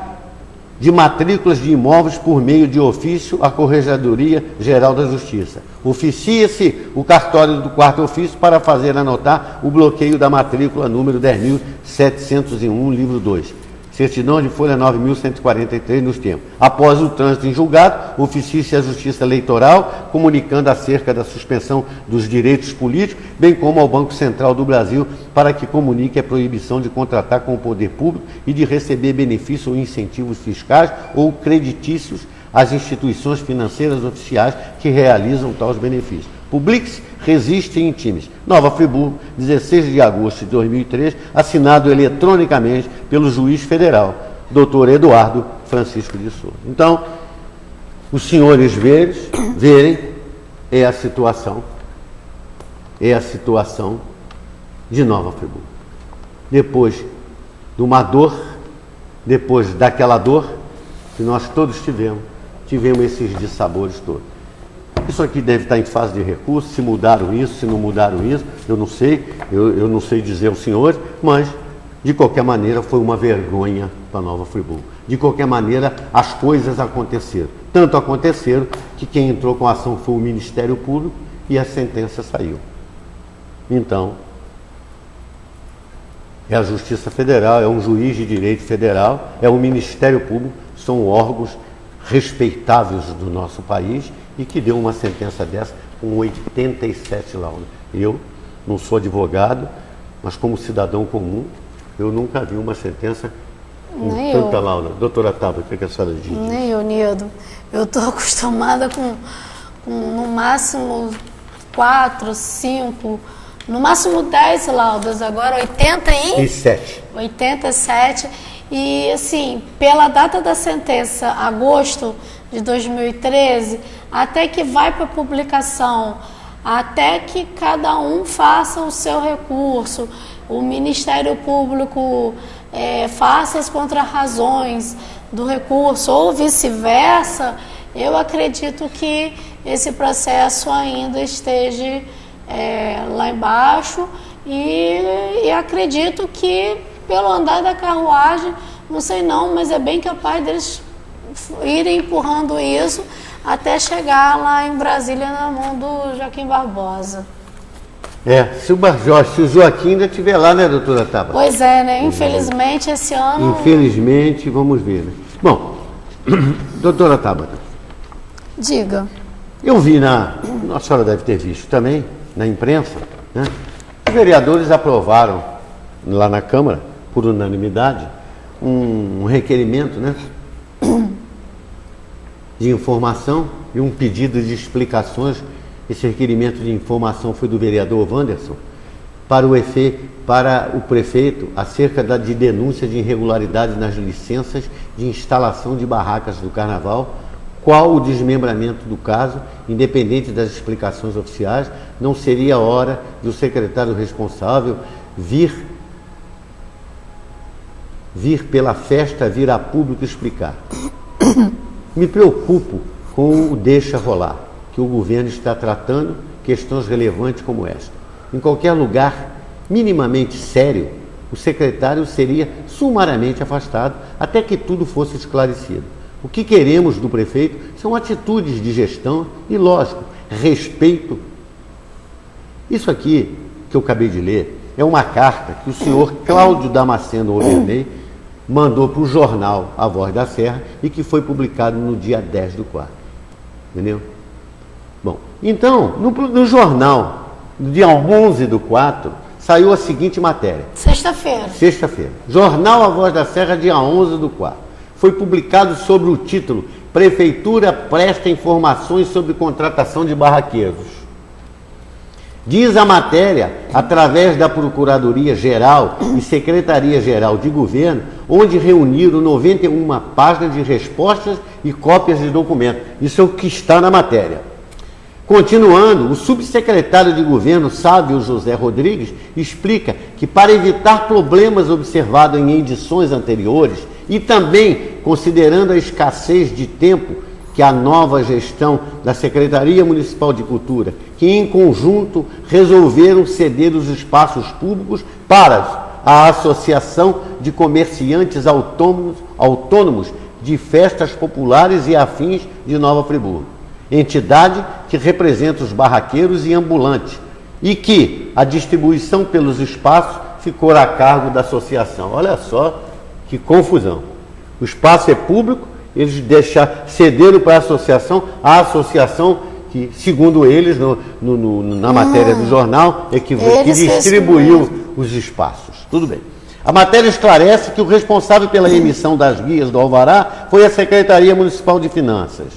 de matrículas de imóveis por meio de ofício à Corregedoria Geral da Justiça. Oficia-se o cartório do 4º ofício para fazer anotar o bloqueio da matrícula número 10.701, livro 2. Certidão de folha 9.143 nos termos. Após o trânsito em julgado, oficia-se a Justiça Eleitoral, comunicando acerca da suspensão dos direitos políticos, bem como ao Banco Central do Brasil, para que comunique a proibição de contratar com o poder público e de receber benefícios ou incentivos fiscais ou creditícios às instituições financeiras oficiais que realizam tais benefícios. Publique-se, resiste em times. Nova Friburgo, 16 de agosto de 2003, assinado eletronicamente pelo juiz federal, Dr. Eduardo Francisco de Souza. Então, os senhores verem, é a situação de Nova Friburgo. Depois de uma dor, depois daquela dor que nós todos tivemos esses dissabores todos. Isso aqui deve estar em fase de recurso, se mudaram isso, se não mudaram isso, eu não sei, eu não sei dizer aos senhores, mas de qualquer maneira foi uma vergonha para Nova Friburgo. De qualquer maneira as coisas aconteceram. Tanto aconteceram que quem entrou com a ação foi o Ministério Público e a sentença saiu. Então, é a Justiça Federal, é um juiz de direito federal, é o Ministério Público, são órgãos respeitáveis do nosso país e que deu uma sentença dessa com 87 laudas. Eu não sou advogado, mas como cidadão comum, eu nunca vi uma sentença com tanta lauda. Doutora Tabata, o que a senhora diz? Nem eu, Nido. Eu estou acostumada com no máximo 4, 5, no máximo 10 laudas, agora 87. E assim, pela data da sentença, agosto de 2013, até que vai para publicação, até que cada um faça o seu recurso, o Ministério Público faça as contrarrazões do recurso ou vice-versa, eu acredito que esse processo ainda esteja lá embaixo e acredito que pelo andar da carruagem, não sei não, mas é bem capaz deles irem empurrando isso até chegar lá em Brasília na mão do Joaquim Barbosa. Se o Joaquim ainda estiver lá, né, doutora Tabata? Pois é, né? Infelizmente, esse ano... Infelizmente, vamos ver, né? Bom, doutora Tabata. Diga. Eu vi a senhora deve ter visto também, na imprensa, né? Os vereadores aprovaram lá na Câmara, por unanimidade, um requerimento, né, de informação e um pedido de explicações. Esse requerimento de informação foi do vereador Wanderson para o prefeito acerca de denúncia de irregularidade nas licenças de instalação de barracas do Carnaval. Qual o desmembramento do caso, independente das explicações oficiais, não seria hora do secretário responsável vir pela festa, vir a público explicar. Me preocupo com o deixa rolar, que o governo está tratando questões relevantes como esta. Em qualquer lugar minimamente sério, o secretário seria sumariamente afastado até que tudo fosse esclarecido. O que queremos do prefeito são atitudes de gestão e, lógico, respeito. Isso aqui que eu acabei de ler é uma carta que o senhor Cláudio Damasceno Overney mandou para o jornal A Voz da Serra e que foi publicado no dia 10/4. Entendeu? Bom, então, no jornal, no dia 11/4, saiu a seguinte matéria. Sexta-feira. Jornal A Voz da Serra, dia 11/4. Foi publicado sobre o título Prefeitura presta informações sobre contratação de barraqueiros. Diz a matéria, através da Procuradoria-Geral e Secretaria-Geral de Governo, onde reuniram 91 páginas de respostas e cópias de documentos. Isso é o que está na matéria. Continuando, o subsecretário de Governo, Sávio José Rodrigues, explica que para evitar problemas observados em edições anteriores e também considerando a escassez de tempo que a nova gestão da Secretaria Municipal de Cultura, que em conjunto resolveram ceder os espaços públicos para a Associação de Comerciantes Autônomos de Festas Populares e Afins de Nova Friburgo, entidade que representa os barraqueiros e ambulantes, e que a distribuição pelos espaços ficou a cargo da associação. Olha só que confusão. O espaço é público, eles cederam para a associação que, segundo eles, na matéria do jornal, é que distribuiu os espaços. Tudo bem. A matéria esclarece que o responsável pela emissão das guias do Alvará foi a Secretaria Municipal de Finanças,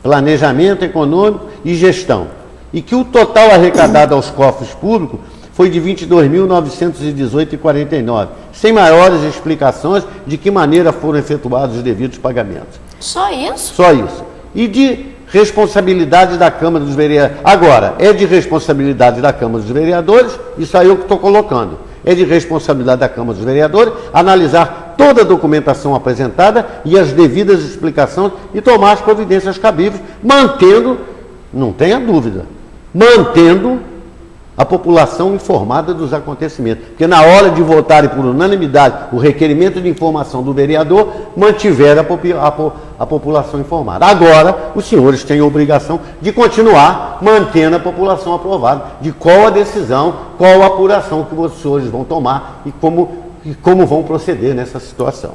Planejamento Econômico e Gestão, e que o total arrecadado aos cofres públicos foi de R$ 22.918,49, sem maiores explicações de que maneira foram efetuados os devidos pagamentos. Só isso? Só isso. E de responsabilidade da Câmara dos Vereadores. Agora, é de responsabilidade da Câmara dos Vereadores, isso aí é o que estou colocando, é de responsabilidade da Câmara dos Vereadores analisar toda a documentação apresentada e as devidas explicações e tomar as providências cabíveis, mantendo, não tenha dúvida, mantendo a população informada dos acontecimentos. Porque na hora de votarem por unanimidade o requerimento de informação do vereador, mantiveram a população informada. Agora, os senhores têm a obrigação de continuar mantendo a população aprovada de qual a decisão, qual a apuração que os senhores vão tomar e como vão proceder nessa situação.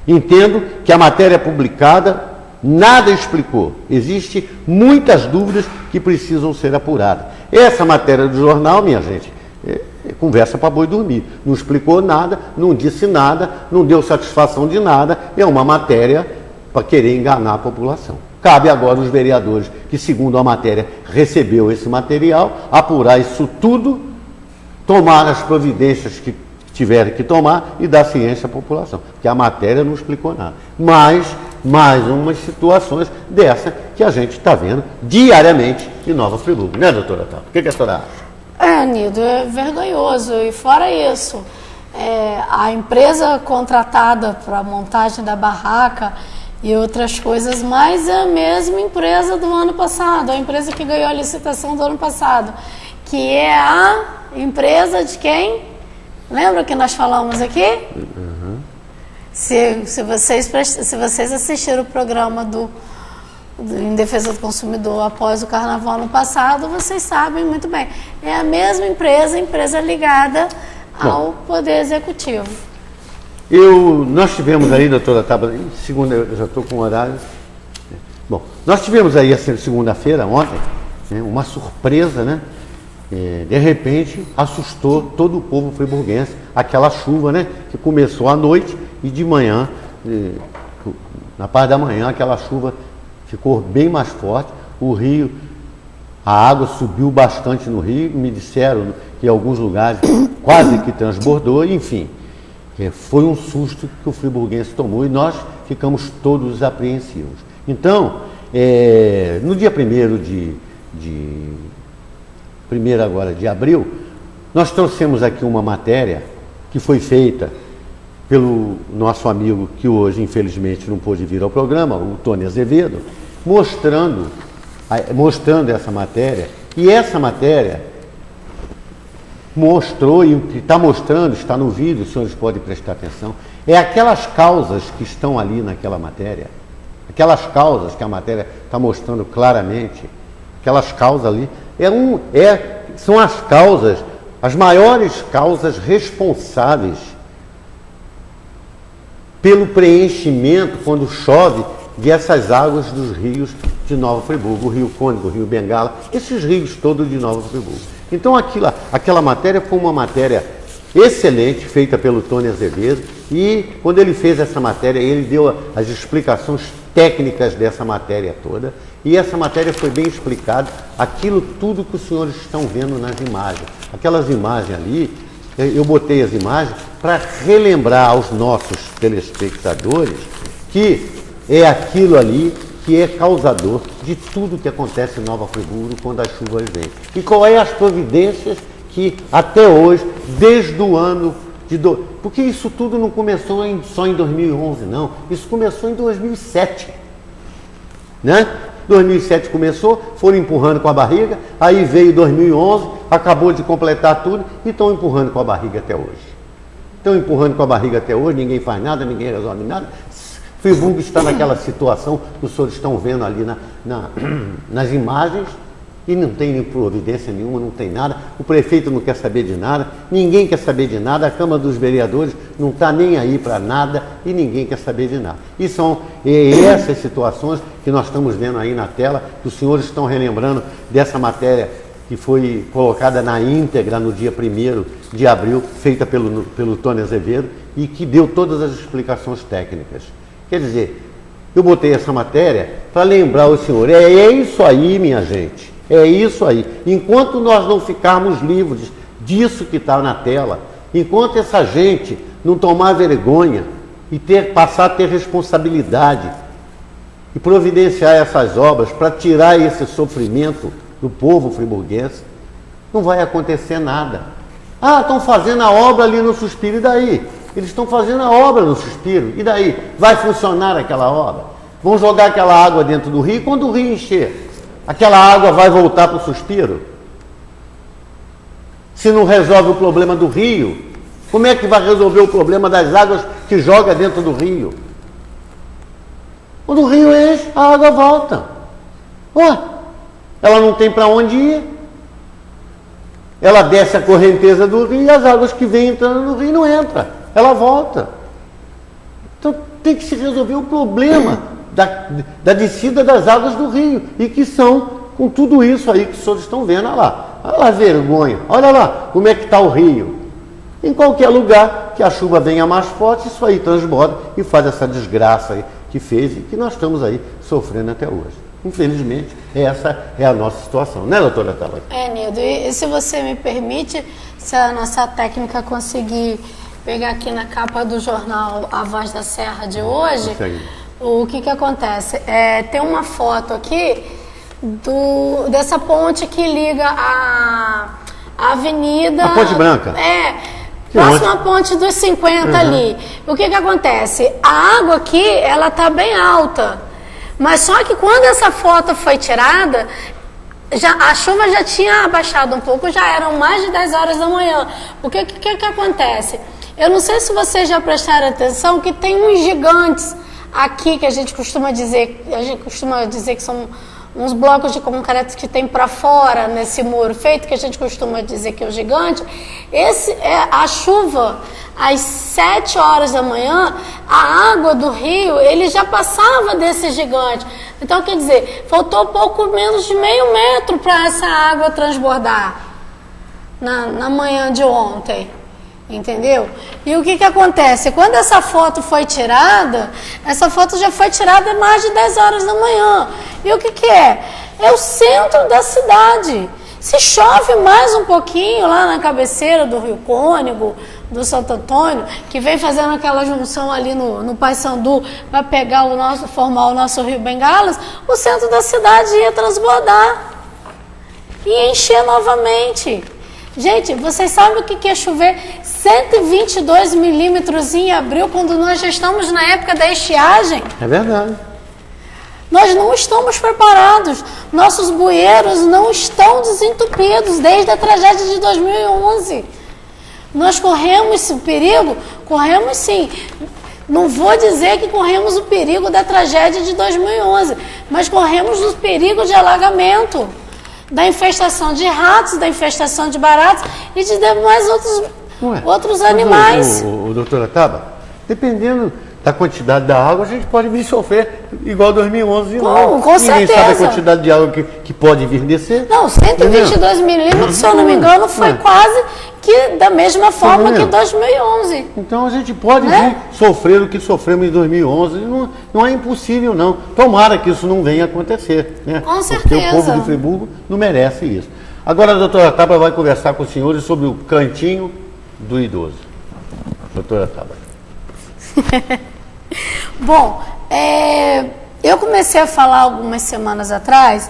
Entendo que a matéria publicada nada explicou. Existem muitas dúvidas que precisam ser apuradas. Essa matéria do jornal, minha gente, é conversa para boi dormir. Não explicou nada, não disse nada, não deu satisfação de nada. É uma matéria para querer enganar a população. Cabe agora aos vereadores que, segundo a matéria, recebeu esse material, apurar isso tudo, tomar as providências que tiverem que tomar e dar ciência à população. Porque a matéria não explicou nada. Mas mais umas situações dessa que a gente está vendo diariamente em Nova Friburgo. Né, doutora Tata? O que a senhora acha? Nido, é vergonhoso. E fora isso, a empresa contratada para a montagem da barraca e outras coisas, mas é a mesma empresa do ano passado, a empresa que ganhou a licitação do ano passado, que é a empresa de quem? Lembra que nós falamos aqui? Uhum. Se vocês assistiram o programa em defesa do consumidor após o carnaval no passado, vocês sabem muito bem. É a mesma empresa ligada ao Poder Executivo. Nós tivemos aí, doutora Tabata, segunda, eu já estou com o horário. Bom, nós tivemos aí essa segunda-feira, ontem, né, uma surpresa, né? De repente, assustou todo o povo friburguense, aquela chuva, né, que começou à noite e de manhã, na parte da manhã, aquela chuva ficou bem mais forte. O rio, a água subiu bastante no rio, me disseram que em alguns lugares quase que transbordou, enfim. Foi um susto que o friburguense tomou e nós ficamos todos apreensivos. Então, no dia 1º de abril, nós trouxemos aqui uma matéria que foi feita pelo nosso amigo que hoje, infelizmente, não pôde vir ao programa, o Tony Azevedo, mostrando essa matéria. E essa matéria mostrou, e o que está mostrando, está no vídeo, os senhores podem prestar atenção, é aquelas causas que estão ali naquela matéria, aquelas causas que a matéria está mostrando claramente, aquelas causas ali, são as causas, as maiores causas responsáveis pelo preenchimento, quando chove, dessas águas dos rios de Nova Friburgo, o Rio Cônego, o Rio Bengala, esses rios todos de Nova Friburgo. Então aquela matéria foi uma matéria excelente, feita pelo Tony Azevedo, e quando ele fez essa matéria, ele deu as explicações técnicas dessa matéria toda, e essa matéria foi bem explicada, aquilo tudo que os senhores estão vendo nas imagens. Aquelas imagens ali, eu botei as imagens para relembrar aos nossos telespectadores que é aquilo ali que é causador de tudo que acontece em Nova Friburgo quando as chuvas vêm. E qual é as providências que até hoje, desde o ano porque isso tudo não começou só em 2011, não. Isso começou em 2007. Né? 2007 começou, foram empurrando com a barriga, aí veio 2011, acabou de completar tudo e estão empurrando com a barriga até hoje. Estão empurrando com a barriga até hoje, ninguém faz nada, ninguém resolve nada. Friburgo está naquela situação que os senhores estão vendo ali nas imagens, e não tem providência nenhuma, não tem nada, o prefeito não quer saber de nada, ninguém quer saber de nada, a Câmara dos Vereadores não está nem aí para nada e ninguém quer saber de nada. E são essas situações que nós estamos vendo aí na tela, que os senhores estão relembrando dessa matéria que foi colocada na íntegra no dia 1º de abril, feita pelo Tony Azevedo, e que deu todas as explicações técnicas. Quer dizer, eu botei essa matéria para lembrar o senhor, é isso aí, minha gente. É isso aí. Enquanto nós não ficarmos livres disso que está na tela, enquanto essa gente não tomar vergonha e passar a ter responsabilidade e providenciar essas obras para tirar esse sofrimento do povo friburguense, não vai acontecer nada. Ah, estão fazendo a obra ali no Suspiro, e daí? Eles estão fazendo a obra no Suspiro, e daí? Vai funcionar aquela obra? Vão jogar aquela água dentro do rio, quando o rio encher, aquela água vai voltar para o Suspiro? Se não resolve o problema do rio, como é que vai resolver o problema das águas que joga dentro do rio? Quando o rio enche, a água volta. Ué, ela não tem para onde ir. Ela desce a correnteza do rio e as águas que vêm entrando no rio não entram. Ela volta. Então tem que se resolver o problema da descida das águas do rio. E que são com tudo isso aí que os senhores estão vendo. Olha lá a vergonha. Olha lá como é que está o rio. Em qualquer lugar que a chuva venha mais forte, isso aí transborda e faz essa desgraça aí que fez e que nós estamos aí sofrendo até hoje. Infelizmente, essa é a nossa situação, né, doutora Tabata? Nildo, e se você me permite, se a nossa técnica conseguir pegar aqui na capa do jornal A Voz da Serra de hoje, o que acontece? Tem uma foto aqui dessa ponte que liga a avenida... A Ponte Branca. Próxima à ponte dos 50 ali. O que acontece? A água aqui, ela tá bem alta. Mas só que quando essa foto foi tirada, a chuva já tinha abaixado um pouco, já eram mais de 10 horas da manhã. O que acontece? Eu não sei se vocês já prestaram atenção que tem uns gigantes aqui que a gente costuma dizer que são uns blocos de concreto que tem para fora nesse muro feito, que a gente costuma dizer que é o gigante. A chuva, às 7 horas da manhã, a água do rio, ele já passava desse gigante. Então, quer dizer, faltou pouco menos de meio metro para essa água transbordar na manhã de ontem. Entendeu? E o que acontece? Quando essa foto foi tirada, essa foto já foi tirada mais de 10 horas da manhã. E o que é? É o centro da cidade. Se chove mais um pouquinho lá na cabeceira do Rio Cônego, do Santo Antônio, que vem fazendo aquela junção ali no Paissandu para formar o nosso Rio Bengalas, o centro da cidade ia transbordar e encher novamente. Gente, vocês sabem o que é chover 122 milímetros em abril, quando nós já estamos na época da estiagem? É verdade. Nós não estamos preparados. Nossos bueiros não estão desentupidos desde a tragédia de 2011. Nós corremos esse perigo? Corremos sim. Não vou dizer que corremos o perigo da tragédia de 2011, mas corremos o perigo de alagamento, da infestação de ratos, da infestação de baratas e de demais outros animais. Doutora Taba, dependendo da quantidade da água, a gente pode vir sofrer igual 2011 de novo. Com certeza. Ninguém sabe a quantidade de água que pode vir descer. Não, 122 milímetros, se eu não me engano, foi quase que da mesma forma que 2011. Então a gente pode vir sofrer o que sofremos em 2011. Não é impossível, não. Tomara que isso não venha acontecer. Né? Com certeza. Porque o povo de Friburgo não merece isso. Agora a doutora Taba vai conversar com os senhores sobre o cantinho do idoso. Doutora Taba. Bom, eu comecei a falar algumas semanas atrás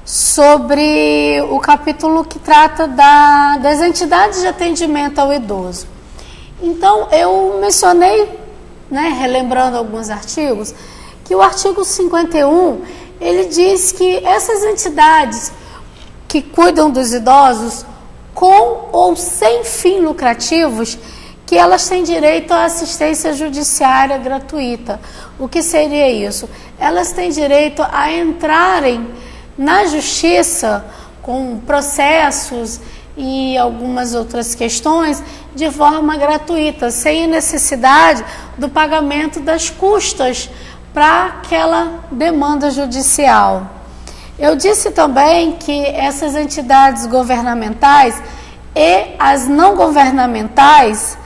sobre o capítulo que trata das entidades de atendimento ao idoso. Então, eu mencionei, relembrando alguns artigos, que o artigo 51, ele diz que essas entidades que cuidam dos idosos, com ou sem fins lucrativos, que elas têm direito à assistência judiciária gratuita. O que seria isso? Elas têm direito a entrarem na justiça com processos e algumas outras questões de forma gratuita, sem necessidade do pagamento das custas para aquela demanda judicial. Eu disse também que essas entidades governamentais e as não governamentais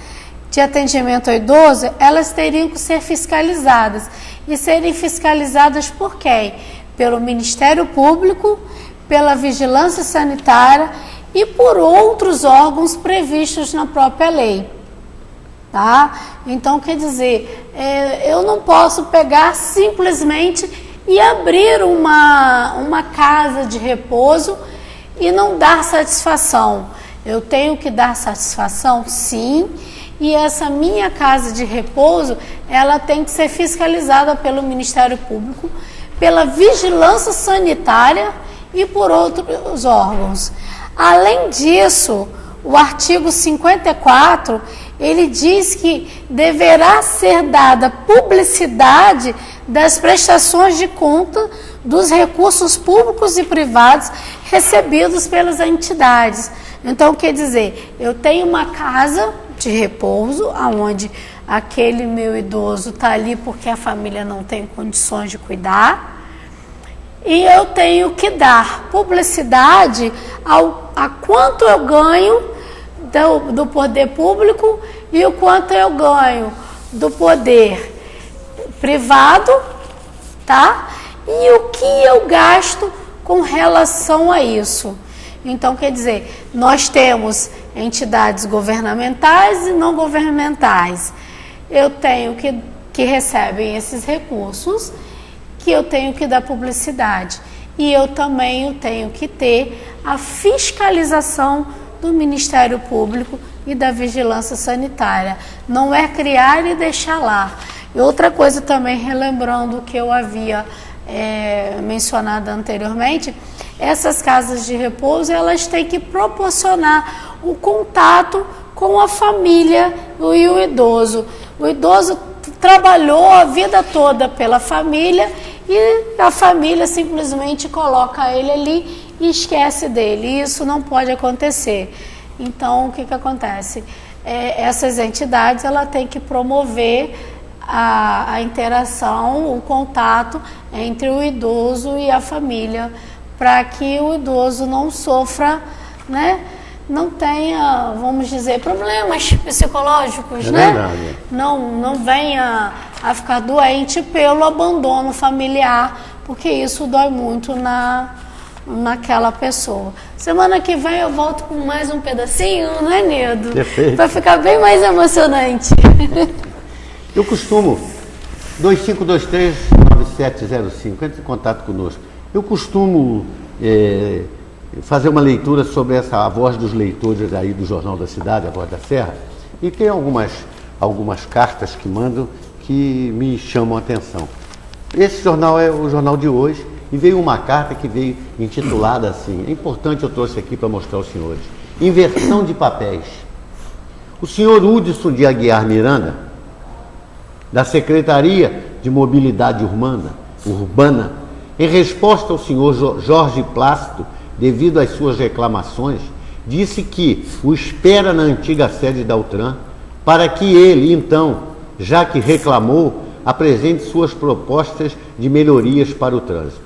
de atendimento ao idoso, elas teriam que ser fiscalizadas. E serem fiscalizadas por quem? Pelo Ministério Público, pela Vigilância Sanitária e por outros órgãos previstos na própria lei. Tá? Então, quer dizer, eu não posso pegar simplesmente e abrir uma casa de repouso e não dar satisfação. Eu tenho que dar satisfação, sim, e essa minha casa de repouso, ela tem que ser fiscalizada pelo Ministério Público, pela Vigilância Sanitária e por outros órgãos. Além disso, o artigo 54, ele diz que deverá ser dada publicidade das prestações de conta dos recursos públicos e privados recebidos pelas entidades. Então, quer dizer, eu tenho uma casa de repouso, onde aquele meu idoso está ali porque a família não tem condições de cuidar, e eu tenho que dar publicidade a quanto eu ganho do poder público e o quanto eu ganho do poder privado, tá? E o que eu gasto com relação a isso. Então, quer dizer, nós temos entidades governamentais e não governamentais. Eu tenho que recebem esses recursos, que eu tenho que dar publicidade. E eu também tenho que ter a fiscalização do Ministério Público e da Vigilância Sanitária. Não é criar e deixar lá. E outra coisa também, relembrando o que eu havia mencionado anteriormente, essas casas de repouso, elas têm que proporcionar o contato com a família e o idoso. O idoso trabalhou a vida toda pela família e a família simplesmente coloca ele ali e esquece dele. E isso não pode acontecer. Então, o que acontece? Essas entidades, ela tem que promover a interação, o contato entre o idoso e a família, para que o idoso não sofra, né? Não tenha, vamos dizer, problemas psicológicos, né? Verdade. Não venha a ficar doente pelo abandono familiar, porque isso dói muito naquela pessoa. Semana que vem eu volto com mais um pedacinho, não é, Nido? Perfeito. Vai ficar bem mais emocionante. Eu costumo, 2523-9705, entre em contato conosco. Eu costumo fazer uma leitura sobre a voz dos leitores aí do Jornal da Cidade, a Voz da Serra, e tem algumas cartas que mandam que me chamam a atenção. Esse jornal é o jornal de hoje, e veio uma carta que veio intitulada assim, é importante, eu trouxe aqui para mostrar aos senhores, Inversão de Papéis. O senhor Hudson de Aguiar Miranda, da Secretaria de Mobilidade Urbana, em resposta ao senhor Jorge Plácido, devido às suas reclamações, disse que o espera na antiga sede da Altran para que ele, então, já que reclamou, apresente suas propostas de melhorias para o trânsito.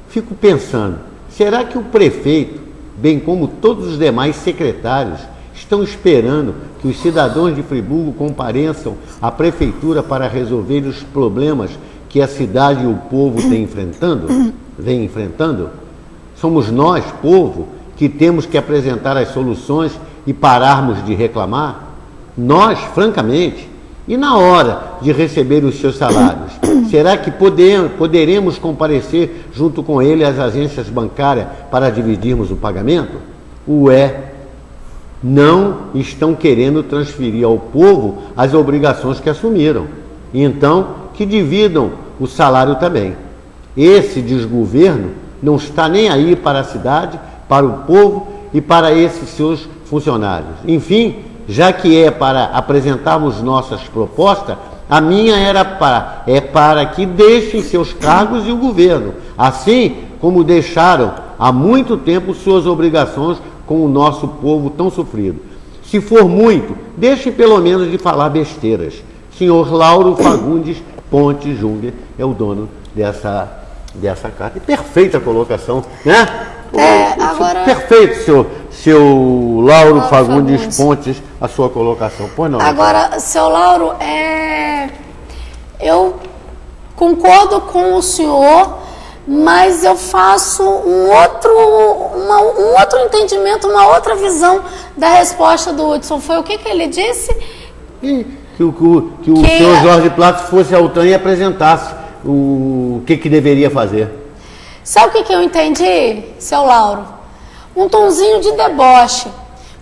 Fico pensando, será que o prefeito, bem como todos os demais secretários, estão esperando que os cidadãos de Friburgo compareçam à prefeitura para resolver os problemas que a cidade e o povo vem enfrentando? Somos nós, povo, que temos que apresentar as soluções e pararmos de reclamar? Nós, francamente, e na hora de receber os seus salários, será que poderemos comparecer junto com ele às agências bancárias para dividirmos o pagamento? Não estão querendo transferir ao povo as obrigações que assumiram. Então, que dividam o salário também. Esse desgoverno não está nem aí para a cidade, para o povo e para esses seus funcionários. Enfim, já que é para apresentarmos nossas propostas, a minha é para que deixem seus cargos e o governo, assim como deixaram há muito tempo suas obrigações com o nosso povo tão sofrido. Se for muito, deixem pelo menos de falar besteiras. Senhor Lauro Fagundes Ponte Júnior é o dono dessa carta. E perfeita colocação, né? Agora... Perfeito, seu Lauro Fagundes Pontes, a sua colocação. Pois não. Agora, seu Lauro, eu concordo com o senhor, mas eu faço um outro entendimento, uma outra visão da resposta do Hudson. Foi o que ele disse? Que o senhor Jorge Plácido fosse à Altran e apresentasse o que deveria fazer. Sabe o que eu entendi, seu Lauro? Um tonzinho de deboche.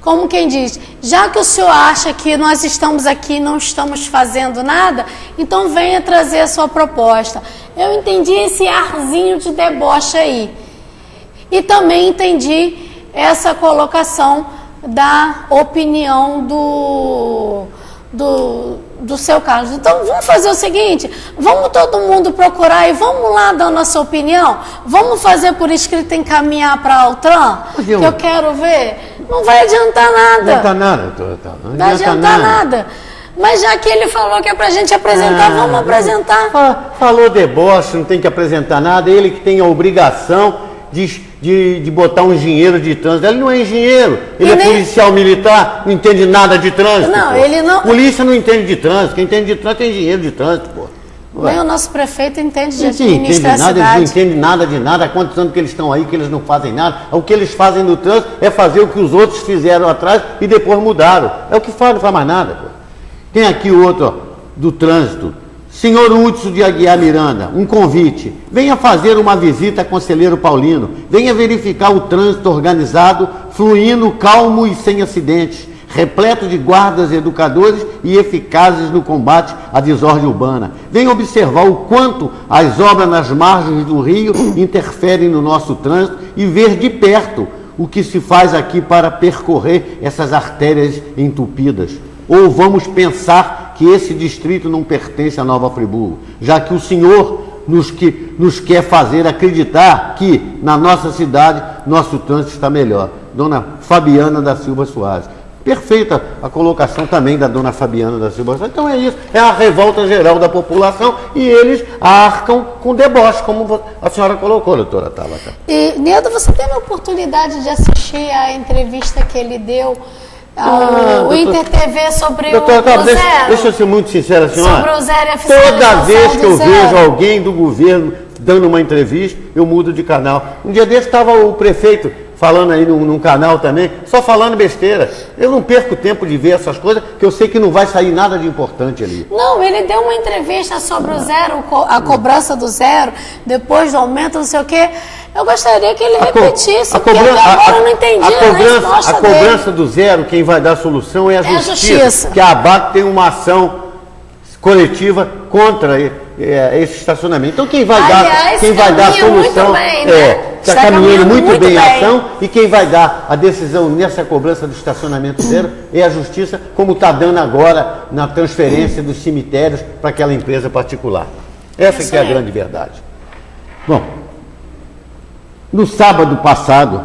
Como quem diz, já que o senhor acha que nós estamos aqui e não estamos fazendo nada, então venha trazer a sua proposta. Eu entendi esse arzinho de deboche aí. E também entendi essa colocação da opinião do seu Carlos. Então vamos fazer o seguinte, vamos todo mundo procurar e vamos lá dar nossa opinião, vamos fazer por escrito, encaminhar para a Altran, que eu quero ver. Não vai adiantar nada. Não adianta nada, doutora. Não vai adiantar nada. Mas já que ele falou que é pra gente apresentar, vamos apresentar. Falou deboche, não tem que apresentar nada, ele que tem a obrigação de botar um engenheiro de trânsito. Ele não é engenheiro, ele é policial militar, não entende nada de trânsito. Não, pô. ele não. Polícia não entende de trânsito, quem entende de trânsito é engenheiro de trânsito, pô. Nem o nosso prefeito entende de Eles administrar a cidade. não entendem nada de nada. Há quantos anos que eles estão aí que eles não fazem nada? O que eles fazem no trânsito é fazer o que os outros fizeram atrás e depois mudaram. É o que faz, não faz mais nada, pô. Tem aqui o outro, ó, do trânsito. Senhor Hudson de Aguiar Miranda, um convite. Venha fazer uma visita a Conselheiro Paulino. Venha verificar o trânsito organizado, fluindo, calmo e sem acidentes, repleto de guardas educadores e eficazes no combate à desordem urbana. Venha observar o quanto as obras nas margens do rio interferem no nosso trânsito e ver de perto o que se faz aqui para percorrer essas artérias entupidas. Ou vamos pensar que esse distrito não pertence a Nova Friburgo, já que o senhor nos quer fazer acreditar que na nossa cidade nosso trânsito está melhor. Dona Fabiana da Silva Soares. Perfeita a colocação também da dona Fabiana da Silva Soares. Então é isso, é a revolta geral da população e eles arcam com deboche, como a senhora colocou, doutora Tabata. E, Nedo, você teve a oportunidade de assistir a entrevista que ele deu ao Inter TV sobre doutora, o Zero? Deixa eu ser muito sincera, senhora. Sobre o Zero e Toda vez que eu Zero. vejo alguém do governo dando uma entrevista, eu mudo de canal. Um dia desse estava o prefeito falando aí num canal também, só falando besteira. Eu não perco tempo de ver essas coisas, que eu sei que não vai sair nada de importante ali. Não, ele deu uma entrevista sobre o zero, a cobrança do zero, depois do aumento, não sei o quê. Eu gostaria que ele repetisse, porque até agora eu não entendi a cobrança do zero, quem vai dar a solução é a justiça. Que a ABAC tem uma ação coletiva contra esse estacionamento. Então quem vai dar a solução está caminhando muito bem a ação, e quem vai dar a decisão nessa cobrança do estacionamento zero é a justiça, como está dando agora na transferência dos cemitérios para aquela empresa particular. Essa que é a grande verdade. Bom, no sábado passado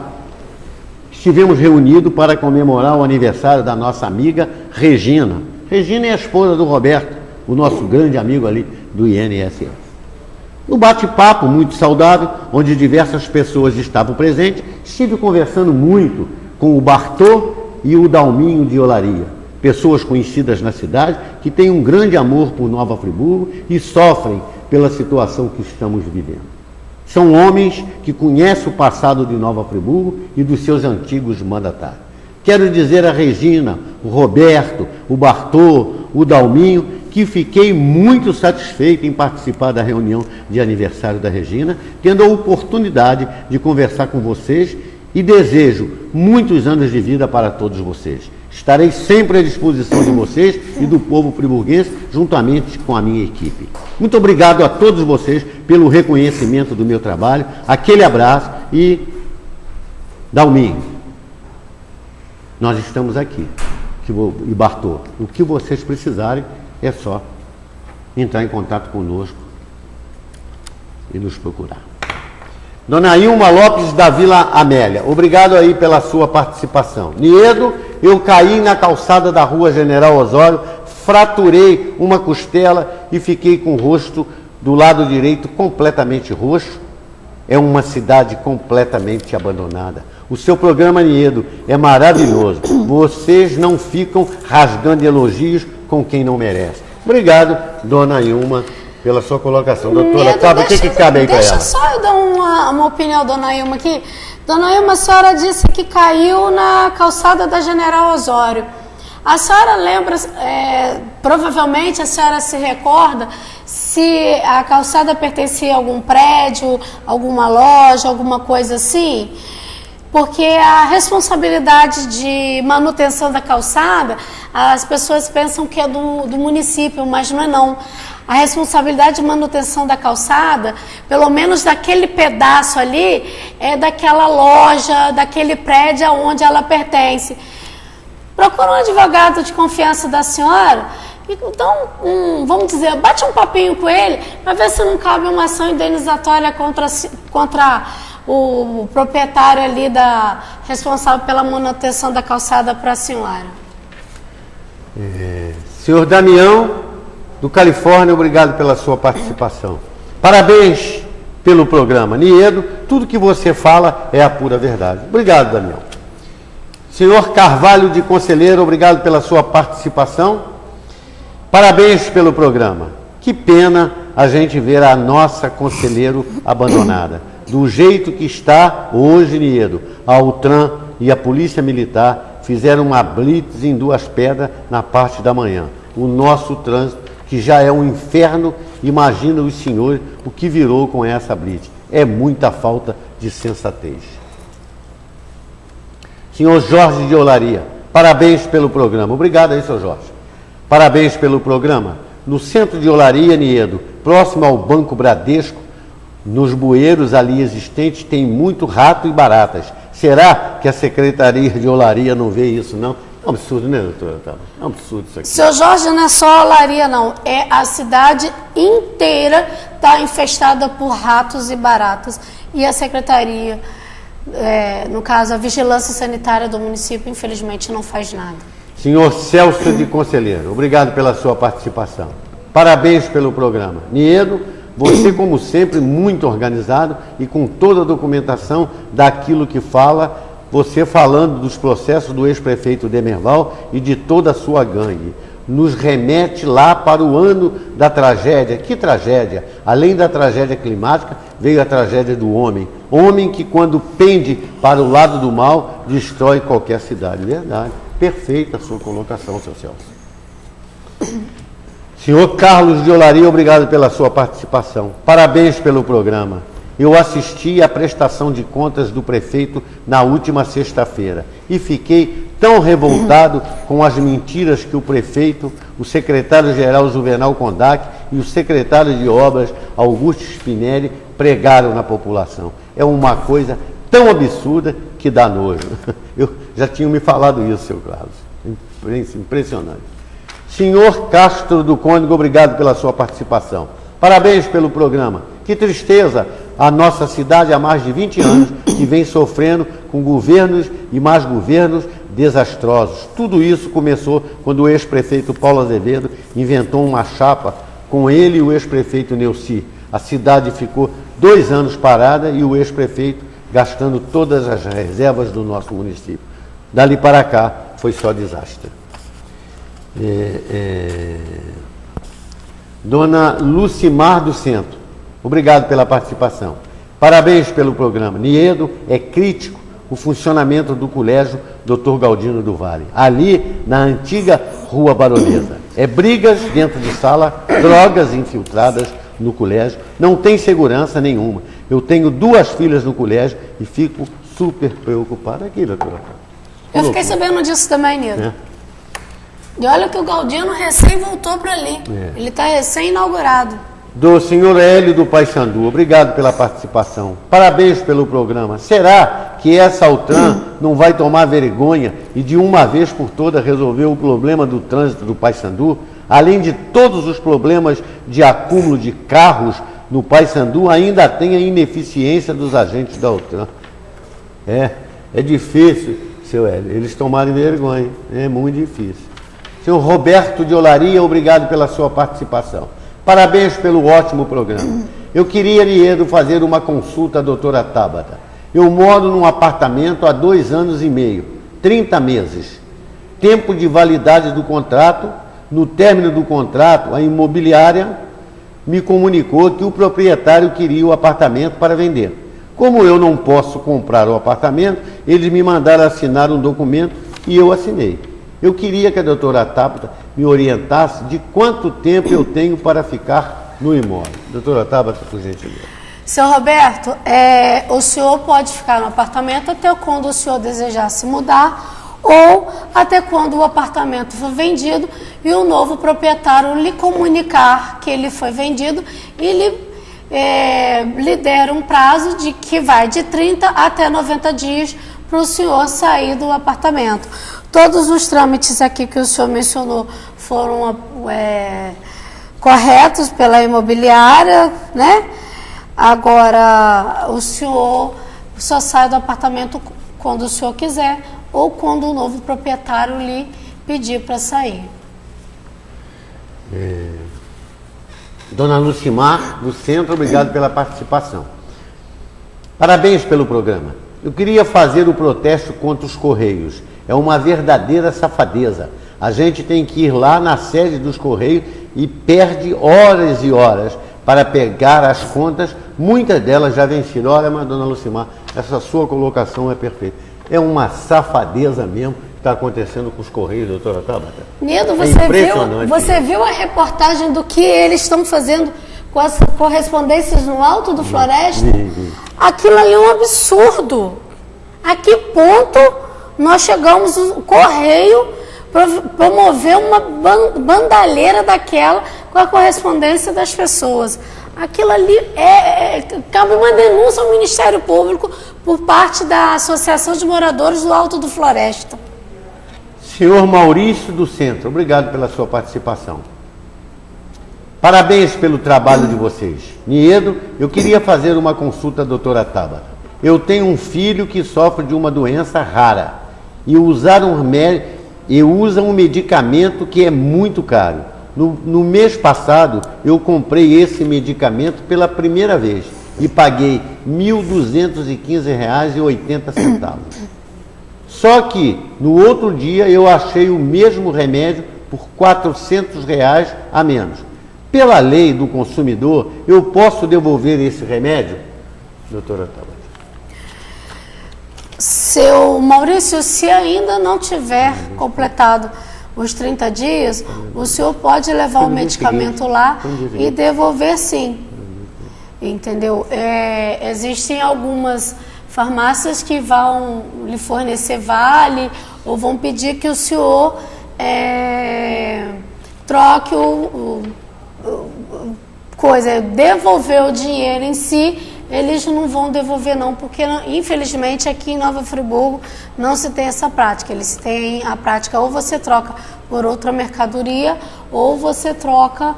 estivemos reunidos para comemorar o aniversário da nossa amiga Regina. Regina é a esposa do Roberto, o nosso grande amigo ali do INSS. No bate-papo muito saudável, onde diversas pessoas estavam presentes, estive conversando muito com o Bartô e o Dalminho de Olaria, pessoas conhecidas na cidade que têm um grande amor por Nova Friburgo e sofrem pela situação que estamos vivendo. São homens que conhecem o passado de Nova Friburgo e dos seus antigos mandatários. Quero dizer a Regina, o Roberto, o Bartô, o Dalminho, que fiquei muito satisfeito em participar da reunião de aniversário da Regina, tendo a oportunidade de conversar com vocês, e desejo muitos anos de vida para todos vocês. Estarei sempre à disposição de vocês e do povo friburguense, juntamente com a minha equipe. Muito obrigado a todos vocês pelo reconhecimento do meu trabalho. Aquele abraço e Dalminho, nós estamos aqui. E Bartô, o que vocês precisarem é só entrar em contato conosco e nos procurar. Dona Ilma Lopes da Vila Amélia, obrigado aí pela sua participação. Niedo, eu caí na calçada da Rua General Osório, fraturei uma costela e fiquei com o rosto do lado direito completamente roxo. É uma cidade completamente abandonada. O seu programa, Niedo, é maravilhoso. Vocês não ficam rasgando elogios com quem não merece. Obrigado, dona Ilma, pela sua colocação. Doutora Fábio, o que cabe aí para ela? Deixa só eu dar uma opinião, dona Ilma, aqui. Dona Ilma, a senhora disse que caiu na calçada da General Osório. A senhora lembra, provavelmente a senhora se recorda, se a calçada pertencia a algum prédio, alguma loja, alguma coisa assim, porque a responsabilidade de manutenção da calçada, as pessoas pensam que é do município, mas não é não. A responsabilidade de manutenção da calçada, pelo menos daquele pedaço ali, é daquela loja, daquele prédio aonde ela pertence. Procura um advogado de confiança da senhora, então, vamos dizer, bate um papinho com ele, para ver se não cabe uma ação indenizatória contra o proprietário ali responsável pela manutenção da calçada para a senhora. Senhor Damião, do Califórnia, obrigado pela sua participação. Parabéns pelo programa. Niedo, tudo que você fala é a pura verdade. Obrigado, Damião. Senhor Carvalho de Conselheiro, obrigado pela sua participação. Parabéns pelo programa. Que pena a gente ver a nossa Conselheiro abandonada. Do jeito que está hoje, Niedo, a Altran e a Polícia Militar fizeram uma blitz em Duas Pedras na parte da manhã. O nosso trânsito, que já é um inferno, imagina os senhores o que virou com essa blitz. É muita falta de sensatez. Senhor Jorge de Olaria, parabéns pelo programa. Obrigado aí, senhor Jorge. Parabéns pelo programa. No centro de Olaria, Niedo, próximo ao Banco Bradesco, nos bueiros ali existentes, tem muito rato e baratas. Será que a Secretaria de Olaria não vê isso, não? É um absurdo, né, doutora? É um absurdo isso aqui. Seu Jorge, não é só Olaria, não. É a cidade inteira está infestada por ratos e baratas. E a Secretaria, no caso, a Vigilância Sanitária do município, infelizmente, não faz nada. Senhor Celso de Conselheiro, obrigado pela sua participação. Parabéns pelo programa. Niedo, você, como sempre, muito organizado e com toda a documentação daquilo que fala, você falando dos processos do ex-prefeito Demerval e de toda a sua gangue. Nos remete lá para o ano da tragédia. Que tragédia? Além da tragédia climática, veio a tragédia do homem. Homem que, quando pende para o lado do mal, destrói qualquer cidade. Verdade. Perfeita a sua colocação, seu Celso. Senhor Carlos de Olaria, obrigado pela sua participação. Parabéns pelo programa. Eu assisti à prestação de contas do prefeito na última sexta-feira e fiquei tão revoltado com as mentiras que o prefeito, o secretário-geral Juvenal Kondak e o secretário de obras Augusto Spinelli pregaram na população. É uma coisa tão absurda que dá nojo. Eu já tinha me falado isso, seu Carlos. Impressionante. Senhor Castro do Cônigo, obrigado pela sua participação. Parabéns pelo programa. Que tristeza a nossa cidade há mais de 20 anos que vem sofrendo com governos e mais governos desastrosos. Tudo isso começou quando o ex-prefeito Paulo Azevedo inventou uma chapa com ele e o ex-prefeito Neuci. A cidade ficou 2 anos parada e o ex-prefeito gastando todas as reservas do nosso município. Dali para cá foi só desastre. Dona Lucimar do Centro, obrigado pela participação. Parabéns pelo programa. Niedo, é crítico o funcionamento do colégio Dr. Galdino do Vale, ali na antiga Rua Baronesa. É brigas dentro de sala, drogas infiltradas no colégio, não tem segurança nenhuma. Eu tenho 2 filhas no colégio e fico super preocupado aqui, doutora. Eu fiquei sabendo disso também, Nildo. E olha que o Galdino recém voltou para ali. Ele está recém-inaugurado. Do senhor Hélio do Paissandu, obrigado pela participação. Parabéns pelo programa. Será que essa Altran não vai tomar vergonha e de uma vez por todas resolver o problema do trânsito do Paissandu? Além de todos os problemas de acúmulo de carros no Paissandu, ainda tem a ineficiência dos agentes da Altran. É difícil, seu Hélio, eles tomarem vergonha. É muito difícil. Senhor Roberto de Olaria, obrigado pela sua participação. Parabéns pelo ótimo programa. Eu queria, Niedo, fazer uma consulta à doutora Tabata. Eu moro num apartamento há 2 anos e meio, 30 meses. Tempo de validade do contrato. No término do contrato, a imobiliária me comunicou que o proprietário queria o apartamento para vender. Como eu não posso comprar o apartamento, eles me mandaram assinar um documento e eu assinei. Eu queria que a doutora Tabata me orientasse de quanto tempo eu tenho para ficar no imóvel. Doutora Tabata, por gentileza. Seu Roberto, o senhor pode ficar no apartamento até quando o senhor desejar se mudar ou até quando o apartamento for vendido e o novo proprietário lhe comunicar que ele foi vendido e lhe der um prazo que vai de 30 até 90 dias para o senhor sair do apartamento. Todos os trâmites aqui que o senhor mencionou foram corretos pela imobiliária, né? Agora, o senhor só sai do apartamento quando o senhor quiser ou quando o novo proprietário lhe pedir para sair. Dona Lucimar, do Centro, obrigado pela participação. Parabéns pelo programa. Eu queria fazer o protesto contra os Correios. É uma verdadeira safadeza. A gente tem que ir lá na sede dos Correios e perde horas e horas para pegar as contas, muitas delas já vencidas. Olha, mas, dona Lucimar, essa sua colocação é perfeita. É uma safadeza mesmo que está acontecendo com os Correios, doutora Tabata. Nido, você viu a reportagem do que eles estão fazendo com as correspondências no Alto do Floresta? Aquilo ali é um absurdo. A que ponto nós chegamos, o Correio promover uma bandalheira daquela com a correspondência das pessoas? Aquilo ali cabe uma denúncia ao Ministério Público por parte da Associação de Moradores do Alto do Floresta. Senhor Maurício do Centro, obrigado pela sua participação. Parabéns pelo trabalho de vocês. Niedo, eu queria fazer uma consulta à doutora Tabata. Eu tenho um filho que sofre de uma doença rara e usa um medicamento que é muito caro. No mês passado, eu comprei esse medicamento pela primeira vez e paguei R$ 1.215,80. Só que, no outro dia, eu achei o mesmo remédio por R$ 400 a menos. Pela lei do consumidor, eu posso devolver esse remédio? Doutora Tabata. Seu Maurício, se ainda não tiver completado os 30 dias, o senhor pode levar o medicamento lá e devolver sim. Entendeu? Existem algumas farmácias que vão lhe fornecer vale ou vão pedir que o senhor troque devolver o dinheiro em si. Eles não vão devolver não, porque infelizmente aqui em Nova Friburgo não se tem essa prática. Eles têm a prática ou você troca por outra mercadoria ou você troca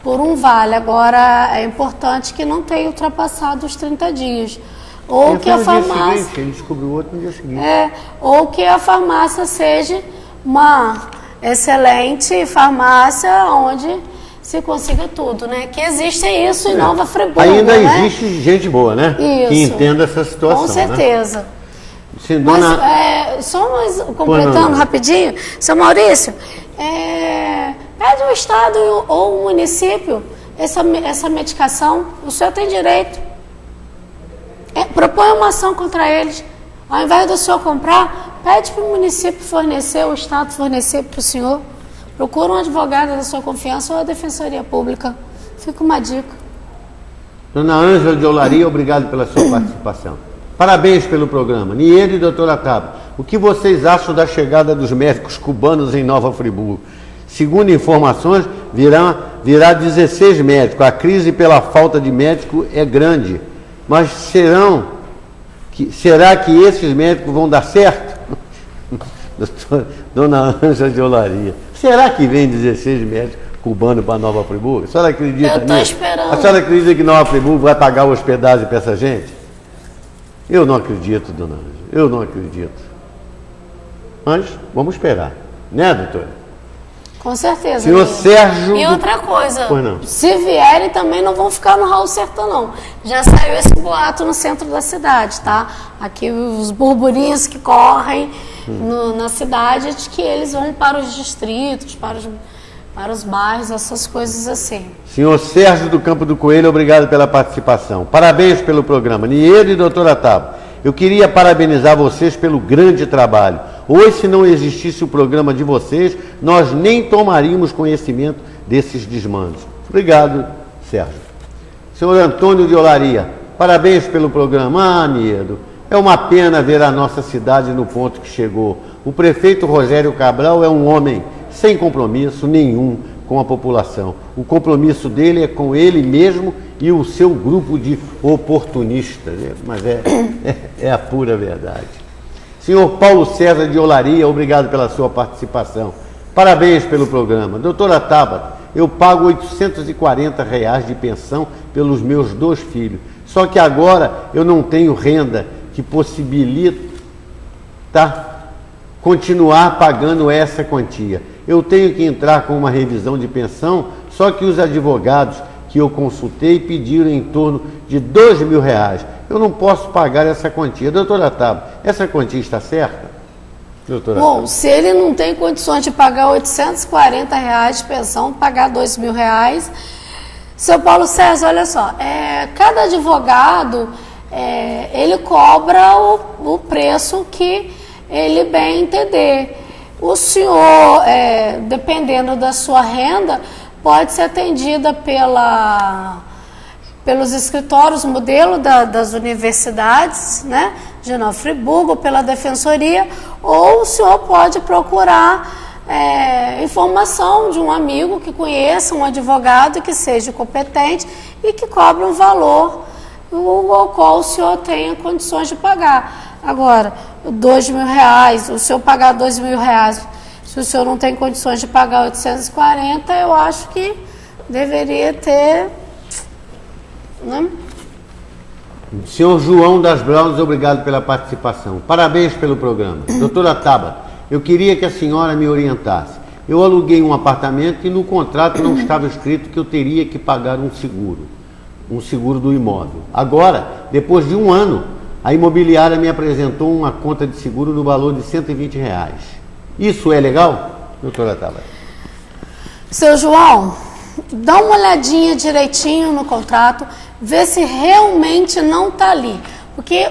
por um vale. Agora é importante que não tenha ultrapassado os 30 dias. Ou que a farmácia... Ele descobriu outro no dia seguinte. Ou que a farmácia seja uma excelente farmácia onde se consiga tudo, né? Que existe isso em Nova Friburgo, ainda né? existe gente boa, né? Isso. Que entenda essa situação, com certeza. Né? Mas, só mais completando rapidinho, seu Maurício, pede o Estado ou o município essa medicação, o senhor tem direito. Propõe uma ação contra eles. Ao invés do senhor comprar, pede para o município fornecer, o Estado fornecer para o senhor. Procura um advogado da sua confiança ou a Defensoria Pública. Fica uma dica. Dona Ângela de Olaria, obrigado pela sua participação. Parabéns pelo programa. Niedo e doutora Tabata, o que vocês acham da chegada dos médicos cubanos em Nova Friburgo? Segundo informações, virá 16 médicos. A crise pela falta de médico é grande. Mas será que esses médicos vão dar certo? Dona Ângela de Olaria. Será que vem 16 médicos cubanos para Nova Friburgo? A senhora acredita nisso? Eu estou esperando. A senhora acredita que Nova Friburgo vai pagar hospedagem para essa gente? Eu não acredito, dona Ângela. Eu não acredito. Mas vamos esperar. Né, doutora? Com certeza. Senhor Sérgio... E outra coisa, Pois não. se vierem também não vão ficar no Raul Sertão, não. Já saiu esse boato no centro da cidade, tá? Aqui os burburinhos que correm na cidade de que eles vão para os distritos, para os bairros, essas coisas assim. Senhor Sérgio do Campo do Coelho, obrigado pela participação. Parabéns pelo programa. Niedo e doutora Tabata, eu queria parabenizar vocês pelo grande trabalho. Hoje, se não existisse o programa de vocês, nós nem tomaríamos conhecimento desses desmandos. Obrigado, Sérgio. Senhor Antônio de Olaria, parabéns pelo programa. Niedo, é uma pena ver a nossa cidade no ponto que chegou. O prefeito Rogério Cabral é um homem sem compromisso nenhum com a população. O compromisso dele é com ele mesmo e o seu grupo de oportunistas. Mas é a pura verdade. Senhor Paulo César de Olaria, obrigado pela sua participação. Parabéns pelo programa. Doutora Tabata, eu pago R$ 840 de pensão pelos meus 2 filhos. Só que agora eu não tenho renda que possibilita continuar pagando essa quantia. Eu tenho que entrar com uma revisão de pensão, só que os advogados que eu consultei pediram em torno de R$ 2.000. Eu não posso pagar essa quantia. Doutora Tabata, essa quantia está certa? Doutora Bom, Tabata. se ele não tem condições de pagar R$ 840 de pensão, pagar R$ 2.000, seu Paulo César, olha só, cada advogado, ele cobra o preço que ele bem entender. O senhor, dependendo da sua renda, pode ser atendida pelos escritórios modelo das universidades, né, de Nova Friburgo, pela defensoria, ou o senhor pode procurar informação de um amigo que conheça, um advogado que seja competente e que cobre um valor ao qual o senhor tenha condições de pagar. Agora, R$ 2.000, o senhor pagar R$ 2.000, se o senhor não tem condições de pagar 840, eu acho que deveria ter, né? Senhor João das Braunas, obrigado pela participação. Parabéns pelo programa. Doutora Tabata, eu queria que a senhora me orientasse. Eu aluguei um apartamento e no contrato não estava escrito que eu teria que pagar um seguro do imóvel. Agora, depois de 1 ano, a imobiliária me apresentou uma conta de seguro no valor de R$ 120. Isso é legal, doutora Tabata? Seu João, dá uma olhadinha direitinho no contrato, vê se realmente não está ali. Porque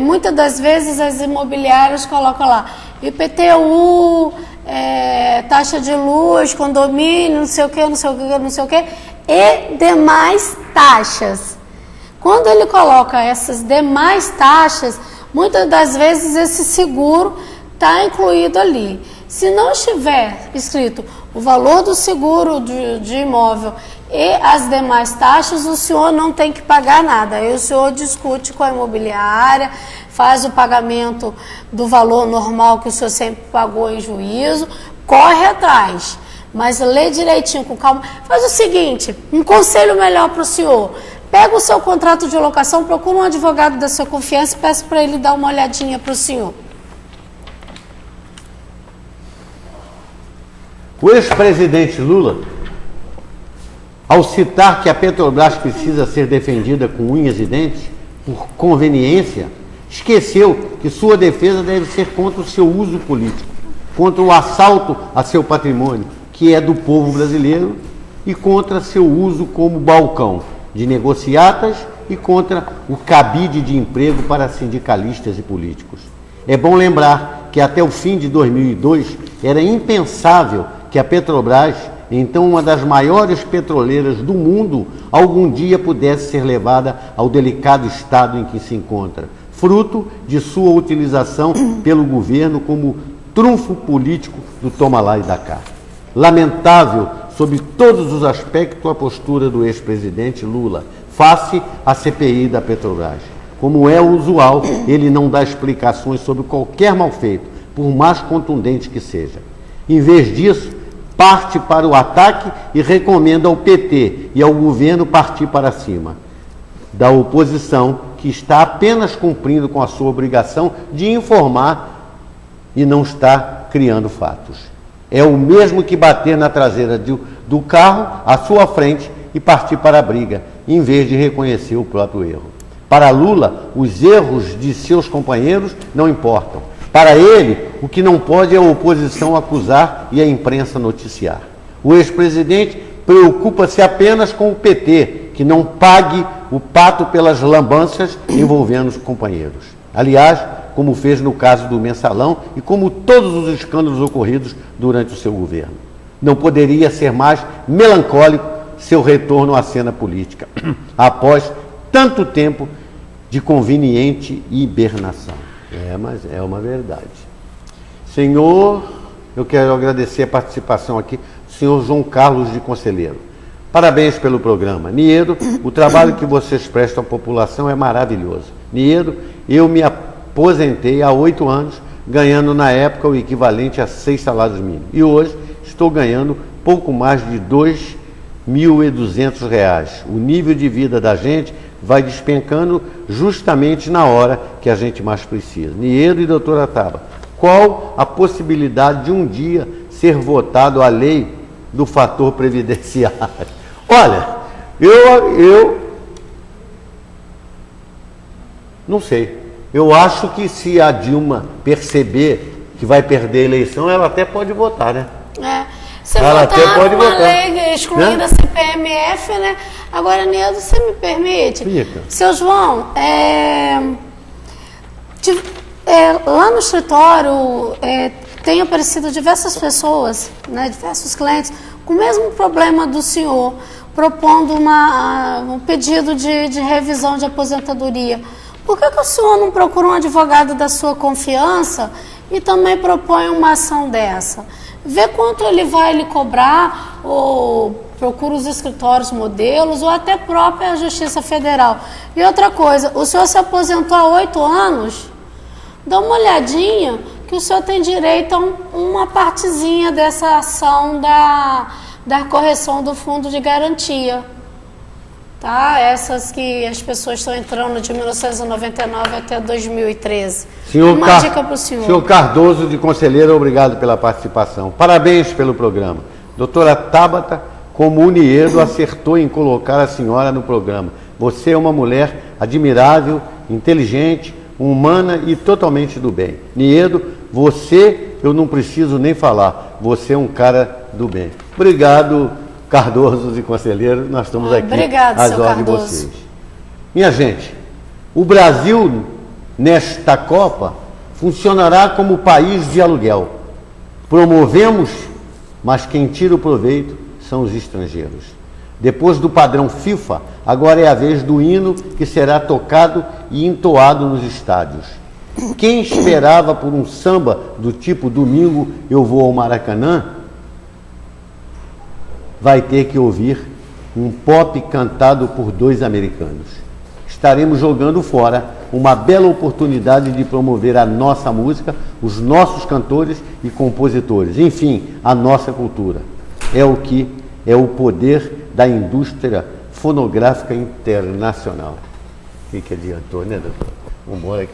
muitas das vezes as imobiliárias colocam lá IPTU, taxa de luz, condomínio, não sei o que, não sei o que, não sei o que, e demais taxas. Quando ele coloca essas demais taxas, muitas das vezes esse seguro está incluído ali. Se não estiver escrito o valor do seguro de imóvel e as demais taxas, o senhor não tem que pagar nada. Aí o senhor discute com a imobiliária, faz o pagamento do valor normal que o senhor sempre pagou em juízo, corre atrás. Mas lê direitinho, com calma. Faz o seguinte, um conselho melhor para o senhor. Pega o seu contrato de locação, procura um advogado da sua confiança e peça para ele dar uma olhadinha para o senhor. O ex-presidente Lula, ao citar que a Petrobras precisa ser defendida com unhas e dentes, por conveniência, esqueceu que sua defesa deve ser contra o seu uso político, contra o assalto a seu patrimônio, que é do povo brasileiro, e contra seu uso como balcão de negociatas e contra o cabide de emprego para sindicalistas e políticos. É bom lembrar que até o fim de 2002 era impensável que a Petrobras, então uma das maiores petroleiras do mundo, algum dia pudesse ser levada ao delicado estado em que se encontra, fruto de sua utilização pelo governo como trunfo político do toma lá e dá cá. Lamentável, sob todos os aspectos, a postura do ex-presidente Lula face à CPI da Petrobras. Como é usual, ele não dá explicações sobre qualquer mal feito, por mais contundente que seja. Em vez disso, parte para o ataque e recomenda ao PT e ao governo partir para cima da oposição, que está apenas cumprindo com a sua obrigação de informar e não está criando fatos. É o mesmo que bater na traseira do carro à sua frente e partir para a briga, em vez de reconhecer o próprio erro. Para Lula, os erros de seus companheiros não importam. Para ele, o que não pode é a oposição acusar e a imprensa noticiar. O ex-presidente preocupa-se apenas com o PT, que não pague o pato pelas lambanças envolvendo os companheiros. Aliás, como fez no caso do Mensalão e como todos os escândalos ocorridos durante o seu governo. Não poderia ser mais melancólico seu retorno à cena política, após tanto tempo de conveniente hibernação. Mas é uma verdade. Senhor, eu quero agradecer a participação aqui do senhor João Carlos de Conselheiro. Parabéns pelo programa. Niedo, o trabalho que vocês prestam à população é maravilhoso. Niedo, eu me aposentei há 8 anos, ganhando na época o equivalente a 6 salários mínimos. E hoje estou ganhando pouco mais de R$2.200. O nível de vida da gente vai despencando justamente na hora que a gente mais precisa. Niedo e doutora Taba, qual a possibilidade de um dia ser votado a lei do fator previdenciário? Olha, eu não sei. Eu acho que se a Dilma perceber que vai perder a eleição, ela até pode votar, né? Se ela votar até pode uma lei excluindo a CPMF, né? Agora, Niedo, você me permite? Fica. Seu João, lá no escritório tem aparecido diversas pessoas, né, diversos clientes, com o mesmo problema do senhor, propondo um pedido de revisão de aposentadoria. Por que o senhor não procura um advogado da sua confiança e também propõe uma ação dessa? Vê quanto ele vai lhe cobrar, ou procura os escritórios modelos, ou até própria Justiça Federal. E outra coisa, o senhor se aposentou há 8 anos, dá uma olhadinha que o senhor tem direito a uma partezinha dessa ação da correção do fundo de garantia. Tá? Essas que as pessoas estão entrando de 1999 até 2013. Uma dica para o senhor. Senhor Cardoso de Conselheiro, obrigado pela participação. Parabéns pelo programa. Doutora Tabata, como o Niedo, acertou em colocar a senhora no programa. Você é uma mulher admirável, inteligente, humana e totalmente do bem. Niedo, você, eu não preciso nem falar, você é um cara do bem. Obrigado, Cardoso de Conselheiro, nós estamos aqui às ordens de vocês. Minha gente, o Brasil, nesta Copa, funcionará como país de aluguel. Promovemos, mas quem tira o proveito são os estrangeiros. Depois do padrão FIFA, agora é a vez do hino que será tocado e entoado nos estádios. Quem esperava por um samba do tipo Domingo Eu Vou ao Maracanã, vai ter que ouvir um pop cantado por 2 americanos. Estaremos jogando fora uma bela oportunidade de promover a nossa música, os nossos cantores e compositores, enfim, a nossa cultura. É o que é o poder da indústria fonográfica internacional. O que adiantou, né, doutor? Vamos embora que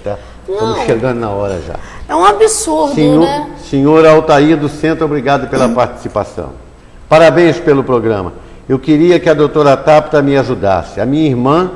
estamos chegando na hora já. É um absurdo, né? Senhor Altair do Centro, obrigado pela participação. Parabéns pelo programa. Eu queria que a doutora Tabata me ajudasse. A minha irmã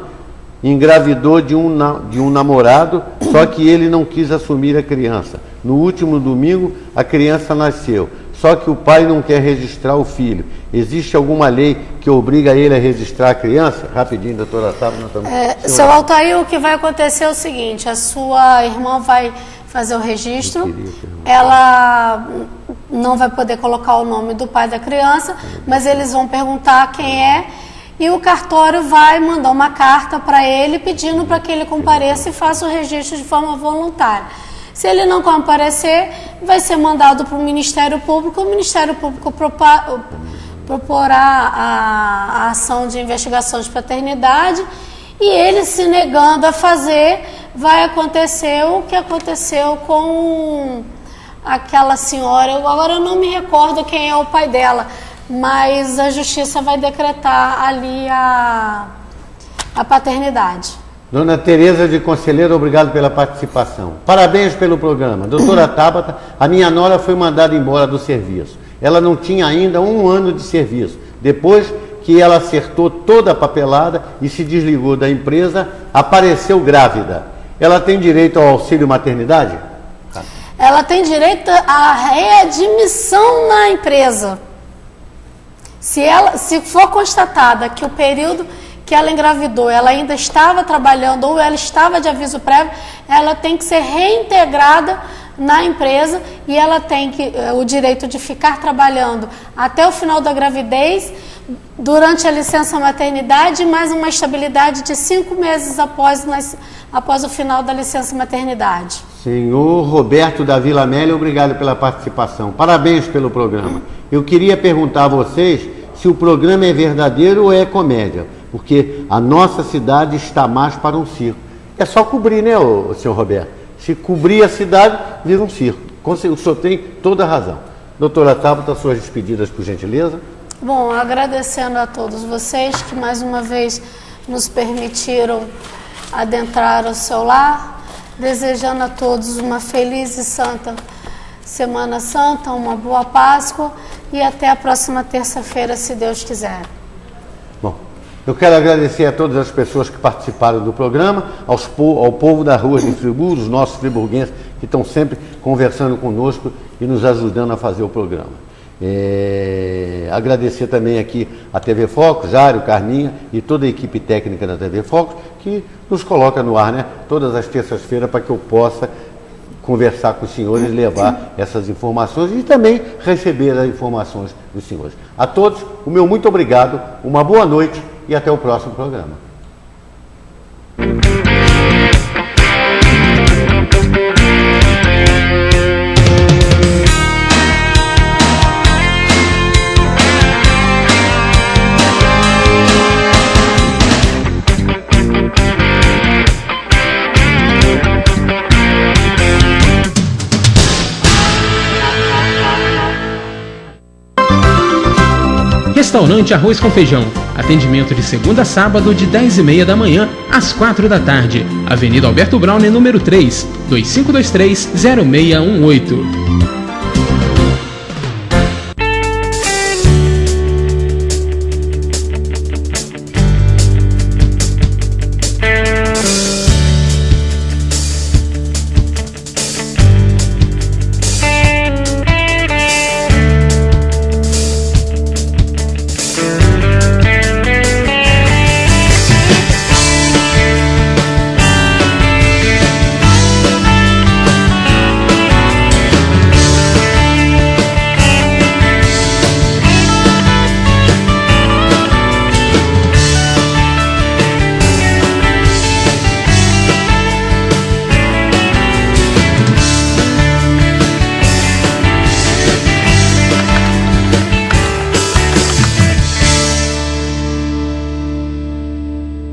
engravidou de um namorado, só que ele não quis assumir a criança. No último domingo, a criança nasceu, só que o pai não quer registrar o filho. Existe alguma lei que obriga ele a registrar a criança? Rapidinho, doutora Tabata. Seu Altair, o que vai acontecer é o seguinte, a sua irmã vai fazer o registro, ela não vai poder colocar o nome do pai da criança, mas eles vão perguntar quem é, e o cartório vai mandar uma carta para ele pedindo para que ele compareça e faça o registro de forma voluntária. Se ele não comparecer, vai ser mandado para o Ministério Público, o Ministério Público proporá a ação de investigação de paternidade, e ele se negando a fazer, vai acontecer o que aconteceu com aquela senhora. Agora eu não me recordo quem é o pai dela, mas a justiça vai decretar ali a paternidade. Dona Tereza de Conselheiro, obrigado pela participação. Parabéns pelo programa. Doutora Tabata, a minha nora foi mandada embora do serviço. Ela não tinha ainda 1 ano de serviço. Depois que ela acertou toda a papelada e se desligou da empresa, apareceu grávida. Ela tem direito ao auxílio maternidade? Ela tem direito à readmissão na empresa. Se for constatada que o período que ela engravidou, ela ainda estava trabalhando ou ela estava de aviso prévio, ela tem que ser reintegrada na empresa e ela tem o direito de ficar trabalhando até o final da gravidez, durante a licença maternidade, mais uma estabilidade de 5 meses após o final da licença maternidade. Senhor Roberto da Vila Amélia, obrigado pela participação. Parabéns pelo programa. Eu queria perguntar a vocês se o programa é verdadeiro ou é comédia, porque a nossa cidade está mais para um circo. É só cobrir, né, senhor Roberto? Se cobrir a cidade, vira um circo. O senhor tem toda a razão. Doutora Tabata, suas despedidas, por gentileza. Bom, agradecendo a todos vocês que mais uma vez nos permitiram adentrar o seu lar, desejando a todos uma feliz e santa Semana Santa, uma boa Páscoa e até a próxima terça-feira, se Deus quiser. Bom, eu quero agradecer a todas as pessoas que participaram do programa, ao povo da Rua de Friburgo, os nossos friburguenses que estão sempre conversando conosco e nos ajudando a fazer o programa. Agradecer também aqui a TV Focus, Jário, Carminha e toda a equipe técnica da TV Focus que nos coloca no ar, né, todas as terças-feiras para que eu possa conversar com os senhores, levar essas informações e também receber as informações dos senhores. A todos, o meu muito obrigado, uma boa noite e até o próximo programa. Restaurante Arroz com Feijão. Atendimento de segunda a sábado de 10h30 da manhã às 4 da tarde. Avenida Alberto Browne, número 3, 2523-0618.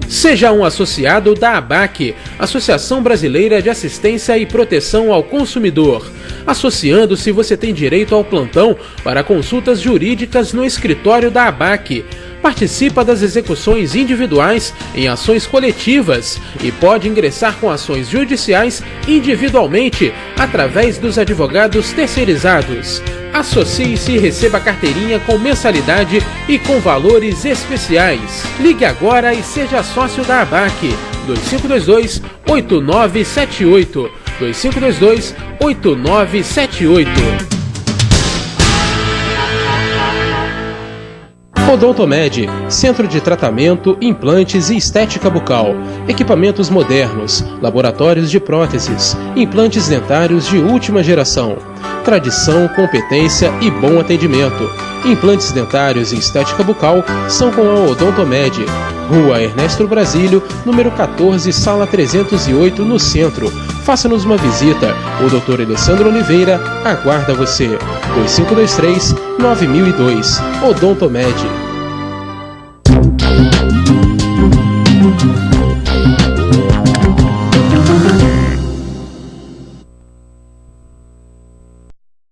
Seja um associado da ABAC, Associação Brasileira de Assistência e Proteção ao Consumidor. Associando-se, você tem direito ao plantão para consultas jurídicas no escritório da ABAC. Participa das execuções individuais em ações coletivas e pode ingressar com ações judiciais individualmente através dos advogados terceirizados. Associe-se e receba carteirinha com mensalidade e com valores especiais. Ligue agora e seja sócio da ABAC. 2522-8978. 2522-8978. Odontomed, Centro de Tratamento, Implantes e Estética Bucal. Equipamentos modernos, laboratórios de próteses, implantes dentários de última geração. Tradição, competência e bom atendimento. Implantes dentários e estética bucal são com a Odontomed. Rua Ernesto Brasílio, número 14, sala 308, no centro. Faça-nos uma visita. O Dr. Alessandro Oliveira aguarda você. 2523-9002. Odontomed.